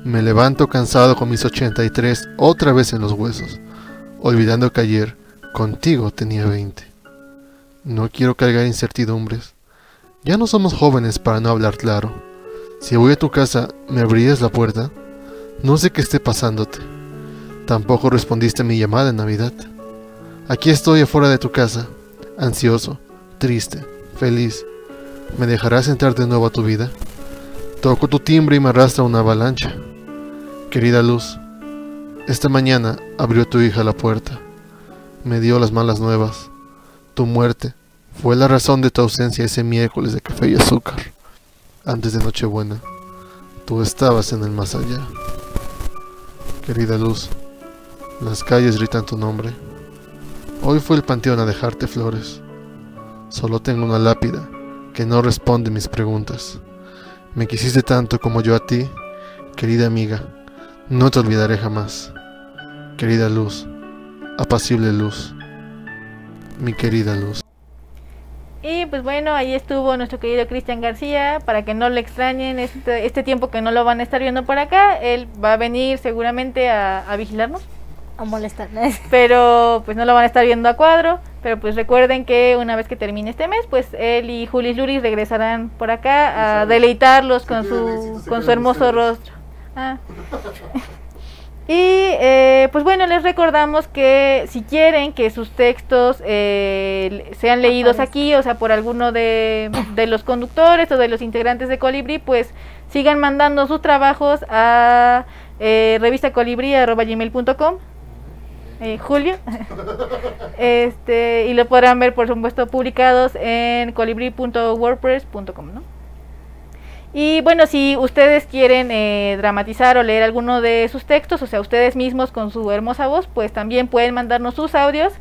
Me levanto cansado con mis 83 otra vez en los huesos, olvidando que ayer contigo tenía 20. No quiero cargar incertidumbres. Ya no somos jóvenes para no hablar claro. Si voy a tu casa, ¿me abrirías la puerta? No sé qué esté pasándote. Tampoco respondiste a mi llamada en Navidad. Aquí estoy afuera de tu casa, ansioso, triste, feliz. ¿Me dejarás entrar de nuevo a tu vida? Toco tu timbre y me arrastra una avalancha. Querida Luz, esta mañana abrió tu hija la puerta. Me dio las malas nuevas. Tu muerte fue la razón de tu ausencia ese miércoles de café y azúcar. Antes de Nochebuena, tú estabas en el más allá. Querida Luz, las calles gritan tu nombre. Hoy fue el panteón a dejarte flores. Solo tengo una lápida que no responde mis preguntas. Me quisiste tanto como yo a ti, querida amiga. No te olvidaré jamás. Querida Luz, apacible Luz, mi querida Luz. Y pues bueno, ahí estuvo nuestro querido Cristian García. Para que no le extrañen este tiempo que no lo van a estar viendo por acá, él va a venir seguramente a vigilarnos, A molestar. pero pues no lo van a estar viendo a cuadro. Pero pues recuerden que una vez que termine este mes, pues él y Julis Luris regresarán por acá a deleitarlos con su hermoso rostro. Y pues bueno, les recordamos que si quieren que sus textos sean leídos aquí, o sea, por alguno de los conductores o de los integrantes de Colibrí, pues sigan mandando sus trabajos a revistacolibri@gmail.com. Julio. Y lo podrán ver, por supuesto, publicados en colibri.wordpress.com, ¿no? Y bueno, si ustedes quieren dramatizar o leer alguno de sus textos, o sea, ustedes mismos con su hermosa voz, pues también pueden mandarnos sus audios.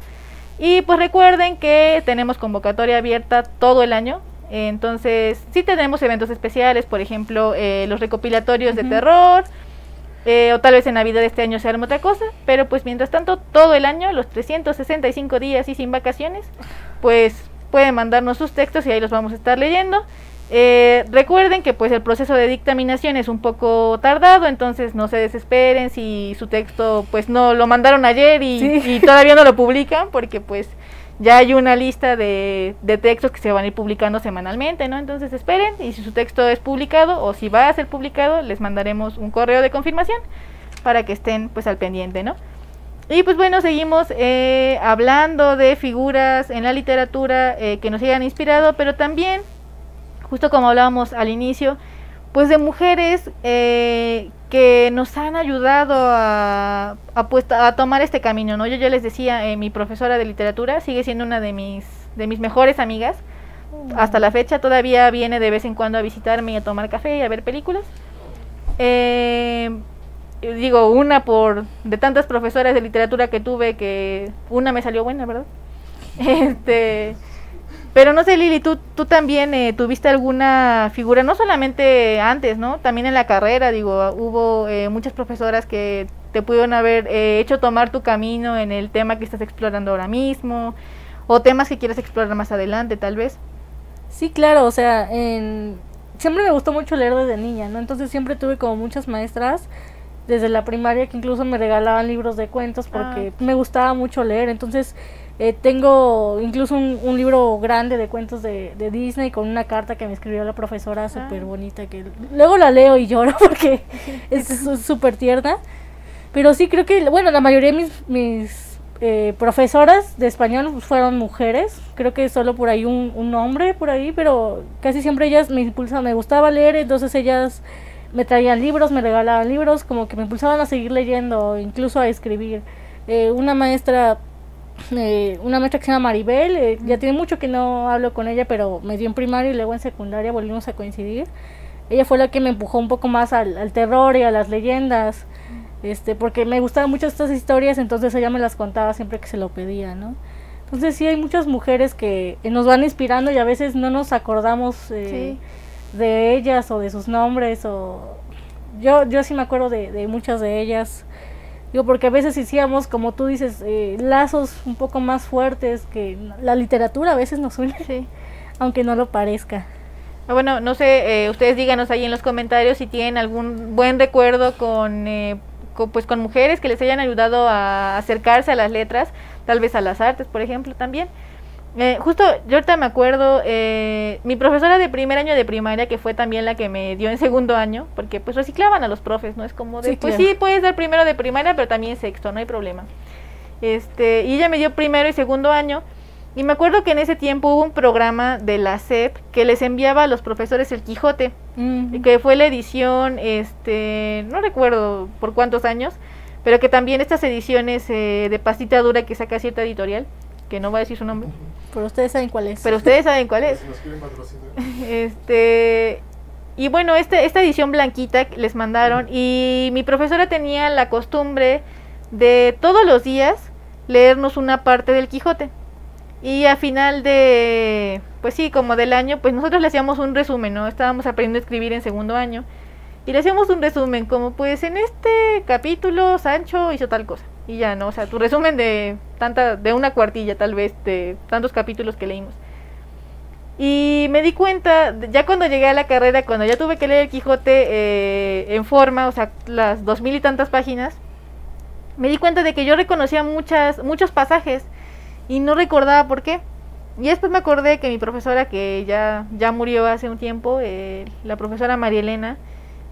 Y pues recuerden que tenemos convocatoria abierta todo el año. Entonces, sí tenemos eventos especiales, por ejemplo, los recopilatorios de terror, o tal vez en Navidad de este año se arme otra cosa, pero pues mientras tanto, todo el año, los 365 días y sin vacaciones, pues pueden mandarnos sus textos y ahí los vamos a estar leyendo. Recuerden que pues el proceso de dictaminación es un poco tardado, entonces no se desesperen si su texto pues no lo mandaron ayer y todavía no lo publican, porque pues ya hay una lista de textos que se van a ir publicando semanalmente, ¿no? Entonces esperen, y si su texto es publicado o si va a ser publicado, les mandaremos un correo de confirmación para que estén pues al pendiente, ¿no? Y pues bueno, seguimos hablando de figuras en la literatura que nos hayan inspirado, pero también, justo como hablábamos al inicio, pues de mujeres que nos han ayudado a tomar este camino, ¿no? Yo les decía, mi profesora de literatura sigue siendo una de mis mejores amigas. Hasta la fecha todavía viene de vez en cuando a visitarme y a tomar café y a ver películas. digo, de tantas profesoras de literatura que tuve, que una me salió buena, ¿verdad? Pero no sé, Lili, tú también tuviste alguna figura, no solamente antes, ¿no? También en la carrera, digo, hubo muchas profesoras que te pudieron haber hecho tomar tu camino en el tema que estás explorando ahora mismo, o temas que quieres explorar más adelante, tal vez. Sí, claro, o sea, siempre me gustó mucho leer desde niña, ¿no? Entonces siempre tuve como muchas maestras desde la primaria que incluso me regalaban libros de cuentos porque me gustaba mucho leer. Entonces tengo incluso un libro grande de cuentos de Disney con una carta que me escribió la profesora súper bonita, que luego la leo y lloro porque es súper tierna. Pero sí creo que, bueno, la mayoría de mis profesoras de español fueron mujeres. Creo que solo por ahí un hombre por ahí, pero casi siempre ellas me impulsaban, me gustaba leer, entonces ellas me traían libros, me regalaban libros, como que me impulsaban a seguir leyendo, incluso a escribir. Una maestra que se llama Maribel, ya tiene mucho que no hablo con ella, pero me dio en primaria y luego en secundaria volvimos a coincidir. Ella fue la que me empujó un poco más al terror y a las leyendas, porque me gustaban mucho estas historias, entonces ella me las contaba siempre que se lo pedía, ¿no? Entonces sí hay muchas mujeres que nos van inspirando y a veces no nos acordamos de ellas o de sus nombres, o yo sí me acuerdo de muchas de ellas. Digo, porque a veces hacíamos, como tú dices, lazos un poco más fuertes que la literatura a veces nos une, aunque no lo parezca. Bueno, no sé, ustedes díganos ahí en los comentarios si tienen algún buen recuerdo con mujeres que les hayan ayudado a acercarse a las letras, tal vez a las artes, por ejemplo, también. Justo, yo ahorita me acuerdo, mi profesora de primer año de primaria, que fue también la que me dio en segundo año, porque pues reciclaban a los profes, ¿no? Es como de, pues sí, puedes dar primero de primaria, pero también sexto, no hay problema. Y ella me dio primero y segundo año, y me acuerdo que en ese tiempo hubo un programa de la SEP que les enviaba a los profesores el Quijote, que fue la edición, no recuerdo por cuántos años, pero que también estas ediciones de pastita dura que saca cierta editorial, que no voy a decir su nombre. Pero ustedes saben cuál es. Pero ustedes saben cuál es. Si nos quieren patrocinar. Y bueno, esta edición blanquita les mandaron, y mi profesora tenía la costumbre de todos los días leernos una parte del Quijote. Y a final de, pues sí, como del año, pues nosotros le hacíamos un resumen, ¿no? Estábamos aprendiendo a escribir en segundo año. Y le hacíamos un resumen, como pues en este capítulo Sancho hizo tal cosa. Y ya, ¿no? O sea, tu resumen de una cuartilla tal vez, de tantos capítulos que leímos. Y me di cuenta, ya cuando llegué a la carrera, cuando ya tuve que leer el Quijote en forma, o sea, las 2000 y tantas páginas, me di cuenta de que yo reconocía muchos pasajes y no recordaba por qué. Y después me acordé que mi profesora, que ya murió hace un tiempo, la profesora María Elena,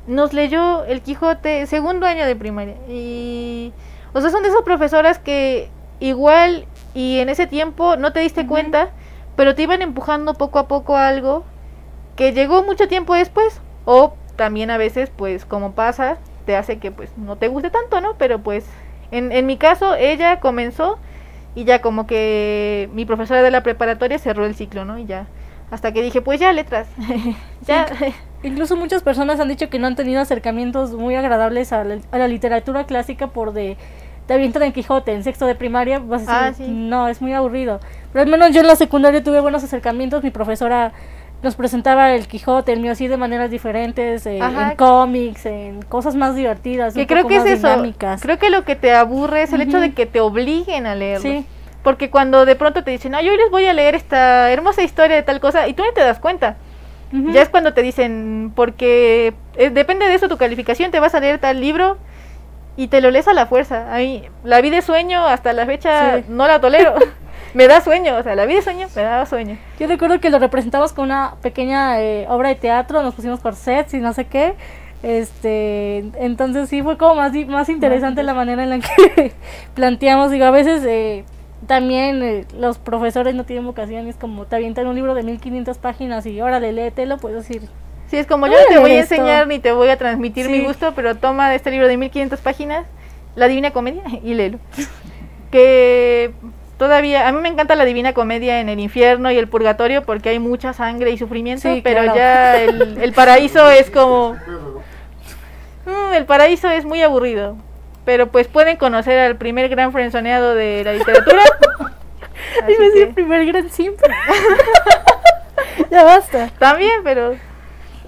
nos leyó el Quijote segundo año de primaria. Y, o sea, son de esas profesoras que igual y en ese tiempo no te diste cuenta, pero te iban empujando poco a poco a algo que llegó mucho tiempo después. O también a veces, pues como pasa, te hace que pues no te guste tanto, ¿no? Pero pues en mi caso ella comenzó y ya como que mi profesora de la preparatoria cerró el ciclo, ¿no? Y ya, hasta que dije, pues ya letras, ya. Sí, incluso muchas personas han dicho que no han tenido acercamientos muy agradables a la literatura clásica te avientan el Quijote en sexto de primaria, vas a decir, no, es muy aburrido. Pero al menos yo en la secundaria tuve buenos acercamientos, mi profesora nos presentaba el Quijote, el mío sí, de maneras diferentes, en cómics, en cosas más divertidas, que creo que es dinámicas. Creo que lo que te aburre es el hecho de que te obliguen a leerlo. Sí. Porque cuando de pronto te dicen, yo les voy a leer esta hermosa historia de tal cosa, y tú ni te das cuenta. Ya es cuando te dicen, porque depende de eso tu calificación, te vas a leer tal libro y te lo lees a la fuerza. A mí, la vida es sueño, hasta la fecha no la tolero. Me da sueño, o sea, la vida es sueño, me da sueño. Yo recuerdo que lo representamos con una pequeña obra de teatro, nos pusimos corsets y no sé qué. Entonces sí fue como más interesante la manera en la que planteamos. Digo, a veces también los profesores no tienen vocación, es como te avientan un libro de 1500 páginas y órale, léetelo, puedes decir. Sí, es como yo no te voy a enseñar ni te voy a transmitir mi gusto, pero toma este libro de 1500 páginas, La Divina Comedia, y léelo. Que todavía, a mí me encanta la Divina Comedia en el infierno y el purgatorio porque hay mucha sangre y sufrimiento, pero claro, ya el paraíso es como... El Paraíso es muy aburrido, pero pues pueden conocer al primer gran frenzoneado de la literatura. Iba a decir el primer gran simp. Ya basta. También, pero...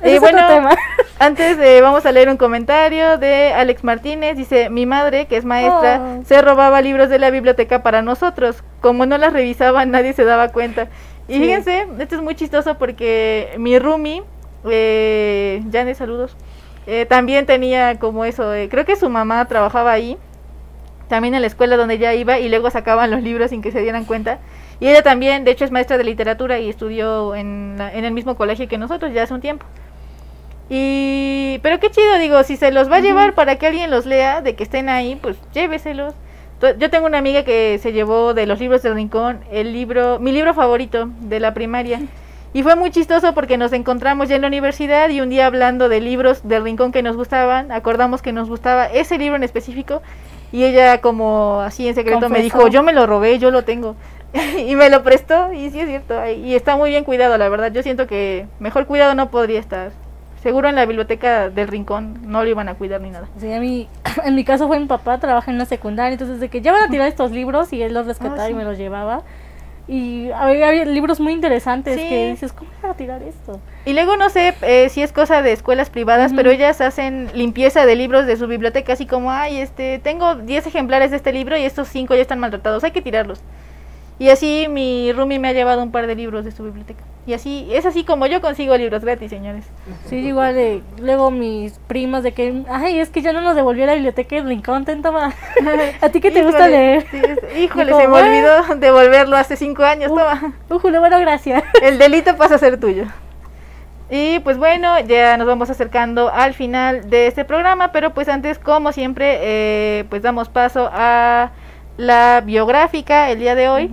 Es otro tema. Antes vamos a leer un comentario de Alex Martínez. Dice, mi madre, que es maestra, Oh. se robaba libros de la biblioteca para nosotros. Como no las revisaba, nadie se daba cuenta. Y Sí. fíjense, esto es muy chistoso porque mi roomie, Janet, saludos, también tenía como eso. Creo que su mamá trabajaba ahí, también en la escuela donde ella iba, y luego sacaban los libros sin que se dieran cuenta. Y ella también, de hecho, es maestra de literatura y estudió en el mismo colegio que nosotros ya hace un tiempo. Pero qué chido, digo, si se los va a llevar para que alguien los lea, de que estén ahí, pues lléveselos. Yo tengo una amiga que se llevó de los libros del Rincón mi libro favorito de la primaria. Y fue muy chistoso porque nos encontramos ya en la universidad y un día hablando de libros del Rincón que nos gustaban, acordamos que nos gustaba ese libro en específico y ella como así en secreto me dijo, yo me lo robé, yo lo tengo. Y me lo prestó y sí es cierto, y está muy bien cuidado, la verdad. Yo siento que mejor cuidado no podría estar. Seguro en la biblioteca del Rincón no lo iban a cuidar ni nada. Sí, en mi caso fue mi papá, trabaja en una secundaria, entonces de que ya van a tirar estos libros y él los rescataba sí. y me los llevaba. Y había libros muy interesantes Sí. que dices, ¿cómo van a tirar esto? Y luego no sé si es cosa de escuelas privadas, pero ellas hacen limpieza de libros de su biblioteca, así como, ay, tengo 10 ejemplares de este libro y estos 5 ya están maltratados, hay que tirarlos. Y así mi roomie me ha llevado un par de libros de su biblioteca. Y así, es así como yo consigo libros gratis, señores. Sí, igual luego mis primas de que, ay, es que ya no nos devolvió la biblioteca del Rincón, toma. ¿A ti qué te gusta leer? Sí, híjole, Digo, se me olvidó devolverlo hace 5 años, toma. Jule, bueno, gracias. El delito pasa a ser tuyo. Y pues bueno, ya nos vamos acercando al final de este programa, pero pues antes, como siempre, pues damos paso a la biográfica el día de hoy.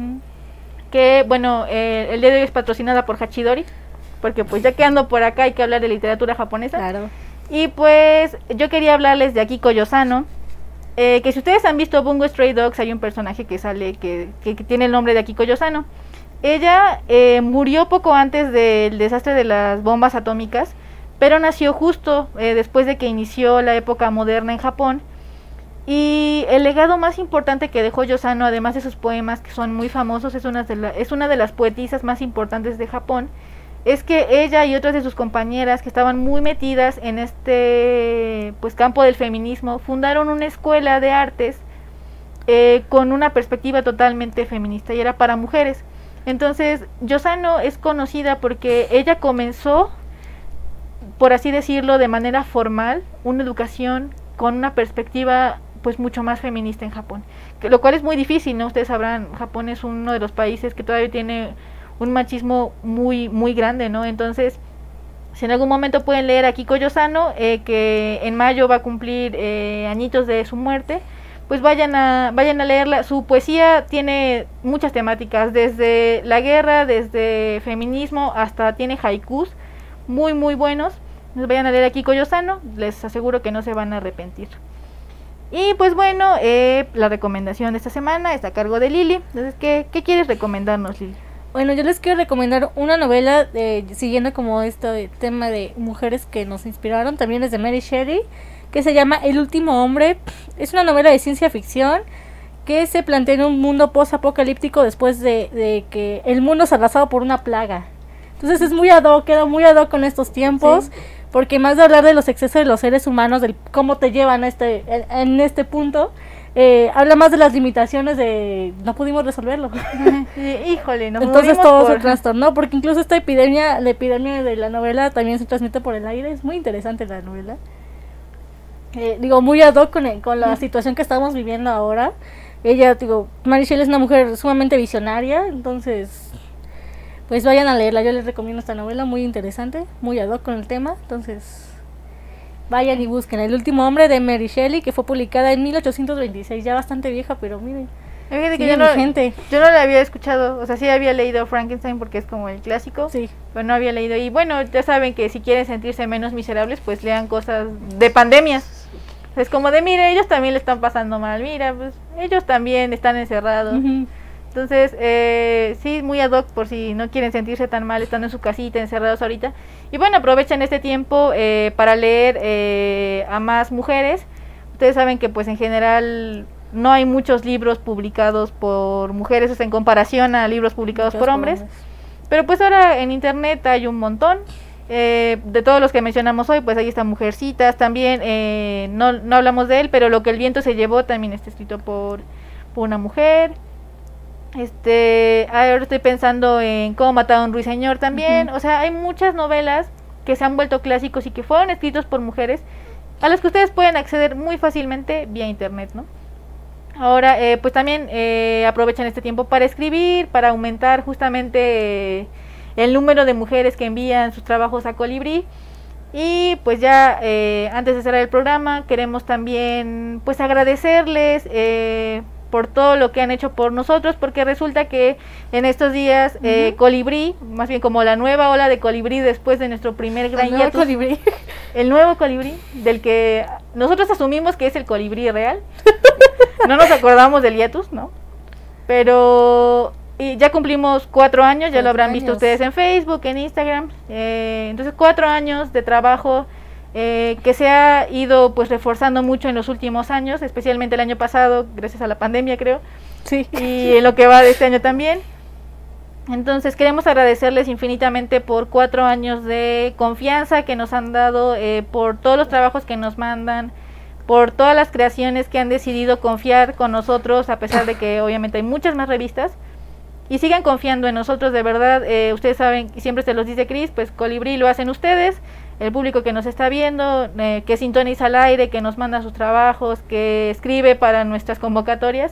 Que bueno, el día de hoy es patrocinada por Hachidori, porque pues ya que ando por acá hay que hablar de literatura japonesa. Claro. Y pues yo quería hablarles de Akiko Yosano, que si ustedes han visto Bungo Stray Dogs, hay un personaje que sale que tiene el nombre de Akiko Yosano. Ella murió poco antes del desastre de las bombas atómicas, pero nació justo después de que inició la época moderna en Japón. Y el legado más importante que dejó Yosano, además de sus poemas que son muy famosos, es una de las poetisas más importantes de Japón, es que ella y otras de sus compañeras que estaban muy metidas en este pues campo del feminismo, fundaron una escuela de artes con una perspectiva totalmente feminista y era para mujeres. Entonces Yosano es conocida porque ella comenzó, por así decirlo, de manera formal, una educación con una perspectiva pues mucho más feminista en Japón, lo cual es muy difícil, ¿no? Ustedes sabrán, Japón es uno de los países que todavía tiene un machismo muy muy grande, ¿no? Entonces, si en algún momento pueden leer a Akiko Yosano, que en mayo va a cumplir añitos de su muerte, pues vayan a leerla. Su poesía tiene muchas temáticas, desde la guerra, desde feminismo, hasta tiene haikus muy muy buenos. Vayan a leer a Akiko Yosano, les aseguro que no se van a arrepentir. Y pues bueno, la recomendación de esta semana está a cargo de Lili. Entonces, ¿qué quieres recomendarnos, Lili? Bueno, yo les quiero recomendar una novela, siguiendo como este tema de mujeres que nos inspiraron, también es de Mary Shelley, que se llama El último hombre. Es una novela de ciencia ficción que se plantea en un mundo post-apocalíptico después de que el mundo es arrasado por una plaga. Entonces es muy ad hoc, queda muy ad hoc con estos tiempos, sí. Porque más de hablar de los excesos de los seres humanos, de cómo te llevan en este punto, habla más de las limitaciones de no pudimos resolverlo. Híjole, no. Entonces todo se trastornó, porque incluso la epidemia de la novela también se transmite por el aire. Es muy interesante la novela. Digo, muy ad hoc con la situación que estamos viviendo ahora. Ella, Mary Shelley es una mujer sumamente visionaria, entonces pues vayan a leerla. Yo les recomiendo esta novela, muy interesante, muy ad hoc con el tema. Entonces vayan y busquen El último hombre de Mary Shelley, que fue publicada en 1826, ya bastante vieja, pero miren, que yo no la había escuchado. O sea, sí había leído Frankenstein porque es como el clásico, sí, pero no había leído. Y bueno, ya saben que si quieren sentirse menos miserables, pues lean cosas de pandemias. Es como de, mire, ellos también le están pasando mal, mira, pues ellos también están encerrados. Entonces, sí, muy ad hoc por si no quieren sentirse tan mal estando en su casita, encerrados ahorita. Y bueno, aprovechen este tiempo para leer a más mujeres. Ustedes saben que pues en general no hay muchos libros publicados por mujeres, o sea, en comparación a libros publicados por hombres. Pero pues ahora en internet hay un montón. De todos los que mencionamos hoy, pues ahí está Mujercitas también. No hablamos de él, pero Lo que el viento se llevó también está escrito por una mujer. Ahora estoy pensando en Cómo matar a un ruiseñor también. O sea, hay muchas novelas que se han vuelto clásicos y que fueron escritos por mujeres, a las que ustedes pueden acceder muy fácilmente vía internet, ¿no? Ahora, pues también aprovechan este tiempo para escribir, para aumentar justamente el número de mujeres que envían sus trabajos a Colibrí. Y pues ya antes de cerrar el programa, queremos también pues agradecerles por todo lo que han hecho por nosotros, porque resulta que en estos días Colibrí, más bien como la nueva ola de Colibrí después de nuestro primer gran hiatus, Colibrí. el nuevo Colibrí, del que nosotros asumimos que es el Colibrí real, no nos acordamos del hiatus, ¿no? Pero ya cumplimos 4 años, ya lo habrán visto ustedes en Facebook, en Instagram, entonces 4 años de trabajo que se ha ido pues reforzando mucho en los últimos años, especialmente el año pasado, gracias a la pandemia creo, Sí. y en lo que va de este año también. Entonces queremos agradecerles infinitamente por 4 años de confianza que nos han dado, por todos los trabajos que nos mandan, por todas las creaciones que han decidido confiar con nosotros, a pesar de que obviamente hay muchas más revistas, y sigan confiando en nosotros, de verdad. Ustedes saben, y siempre se los dice Cris, pues Colibrí lo hacen ustedes, el público que nos está viendo, que sintoniza al aire, que nos manda sus trabajos, que escribe para nuestras convocatorias.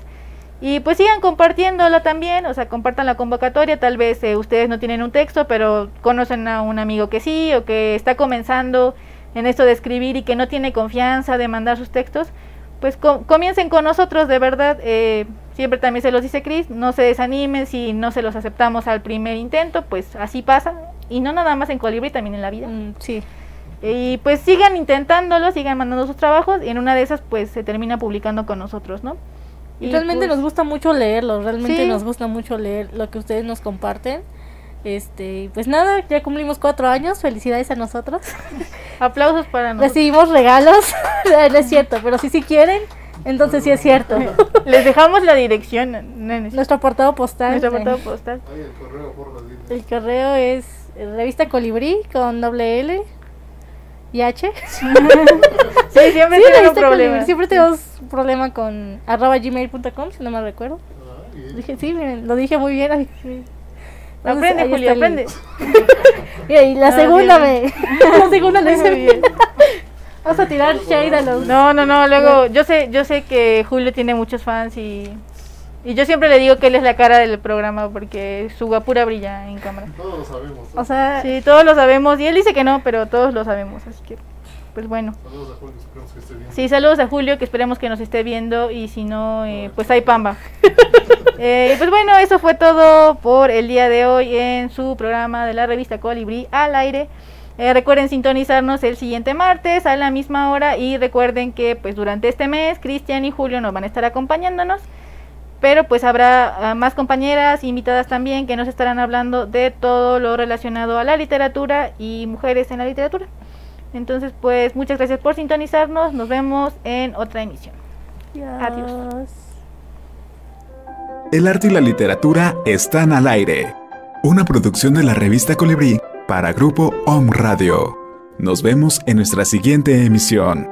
Y pues sigan compartiéndolo también, o sea, compartan la convocatoria. Tal vez ustedes no tienen un texto, pero conocen a un amigo que sí, o que está comenzando en esto de escribir y que no tiene confianza de mandar sus textos. Pues comiencen con nosotros, de verdad. Siempre también se los dice Cris, no se desanimen si no se los aceptamos al primer intento, pues así pasa. Y no nada más en Colibrí, también en la vida. Sí. Y pues sigan intentándolo, sigan mandando sus trabajos, y en una de esas pues se termina publicando con nosotros, ¿no? Y realmente pues, nos gusta mucho leerlo, realmente sí, nos gusta mucho leer lo que ustedes nos comparten. Pues nada, ya cumplimos 4 años, felicidades a nosotros. aplausos para nosotros. Recibimos regalos, no es cierto, pero si quieren, entonces sí es cierto. Les dejamos la dirección, nenes. Nuestro apartado postal. Nuestro apartado postal. Ahí el correo, por las líneas. El correo es Revista Colibrí con doble L y H. Sí, siempre Sí, tengo Revista un problema. Colibrí, siempre tenemos problema con @gmail.com, si no me recuerdo. Ah, bien. Dije, sí, miren, lo dije muy bien. Aprende, Ahí Julio, está el- aprende. Mira, y la Ah, segunda bien. la segunda la hice Muy bien. Vamos a tirar shade a los... No, luego yo sé que Julio tiene muchos fans y yo siempre le digo que él es la cara del programa porque su guapura brilla en cámara. Todos lo sabemos. O sea, Sí, todos lo sabemos y él dice que no, pero todos lo sabemos, así que pues bueno. Saludos a Julio, esperamos que esté bien. Sí, saludos a Julio, que esperemos que nos esté viendo, y si no, pues hay pamba. Pues bueno, eso fue todo por el día de hoy en su programa de la revista Colibrí al aire. Recuerden sintonizarnos el siguiente martes a la misma hora, y recuerden que pues durante este mes Cristian y Julio nos van a estar acompañándonos, pero pues habrá más compañeras invitadas también que nos estarán hablando de todo lo relacionado a la literatura y mujeres en la literatura. Entonces pues muchas gracias por sintonizarnos, nos vemos en otra emisión. Adiós. El arte y la literatura están al aire. Una producción de la revista Colibrí para Grupo Om Radio. Nos vemos en nuestra siguiente emisión.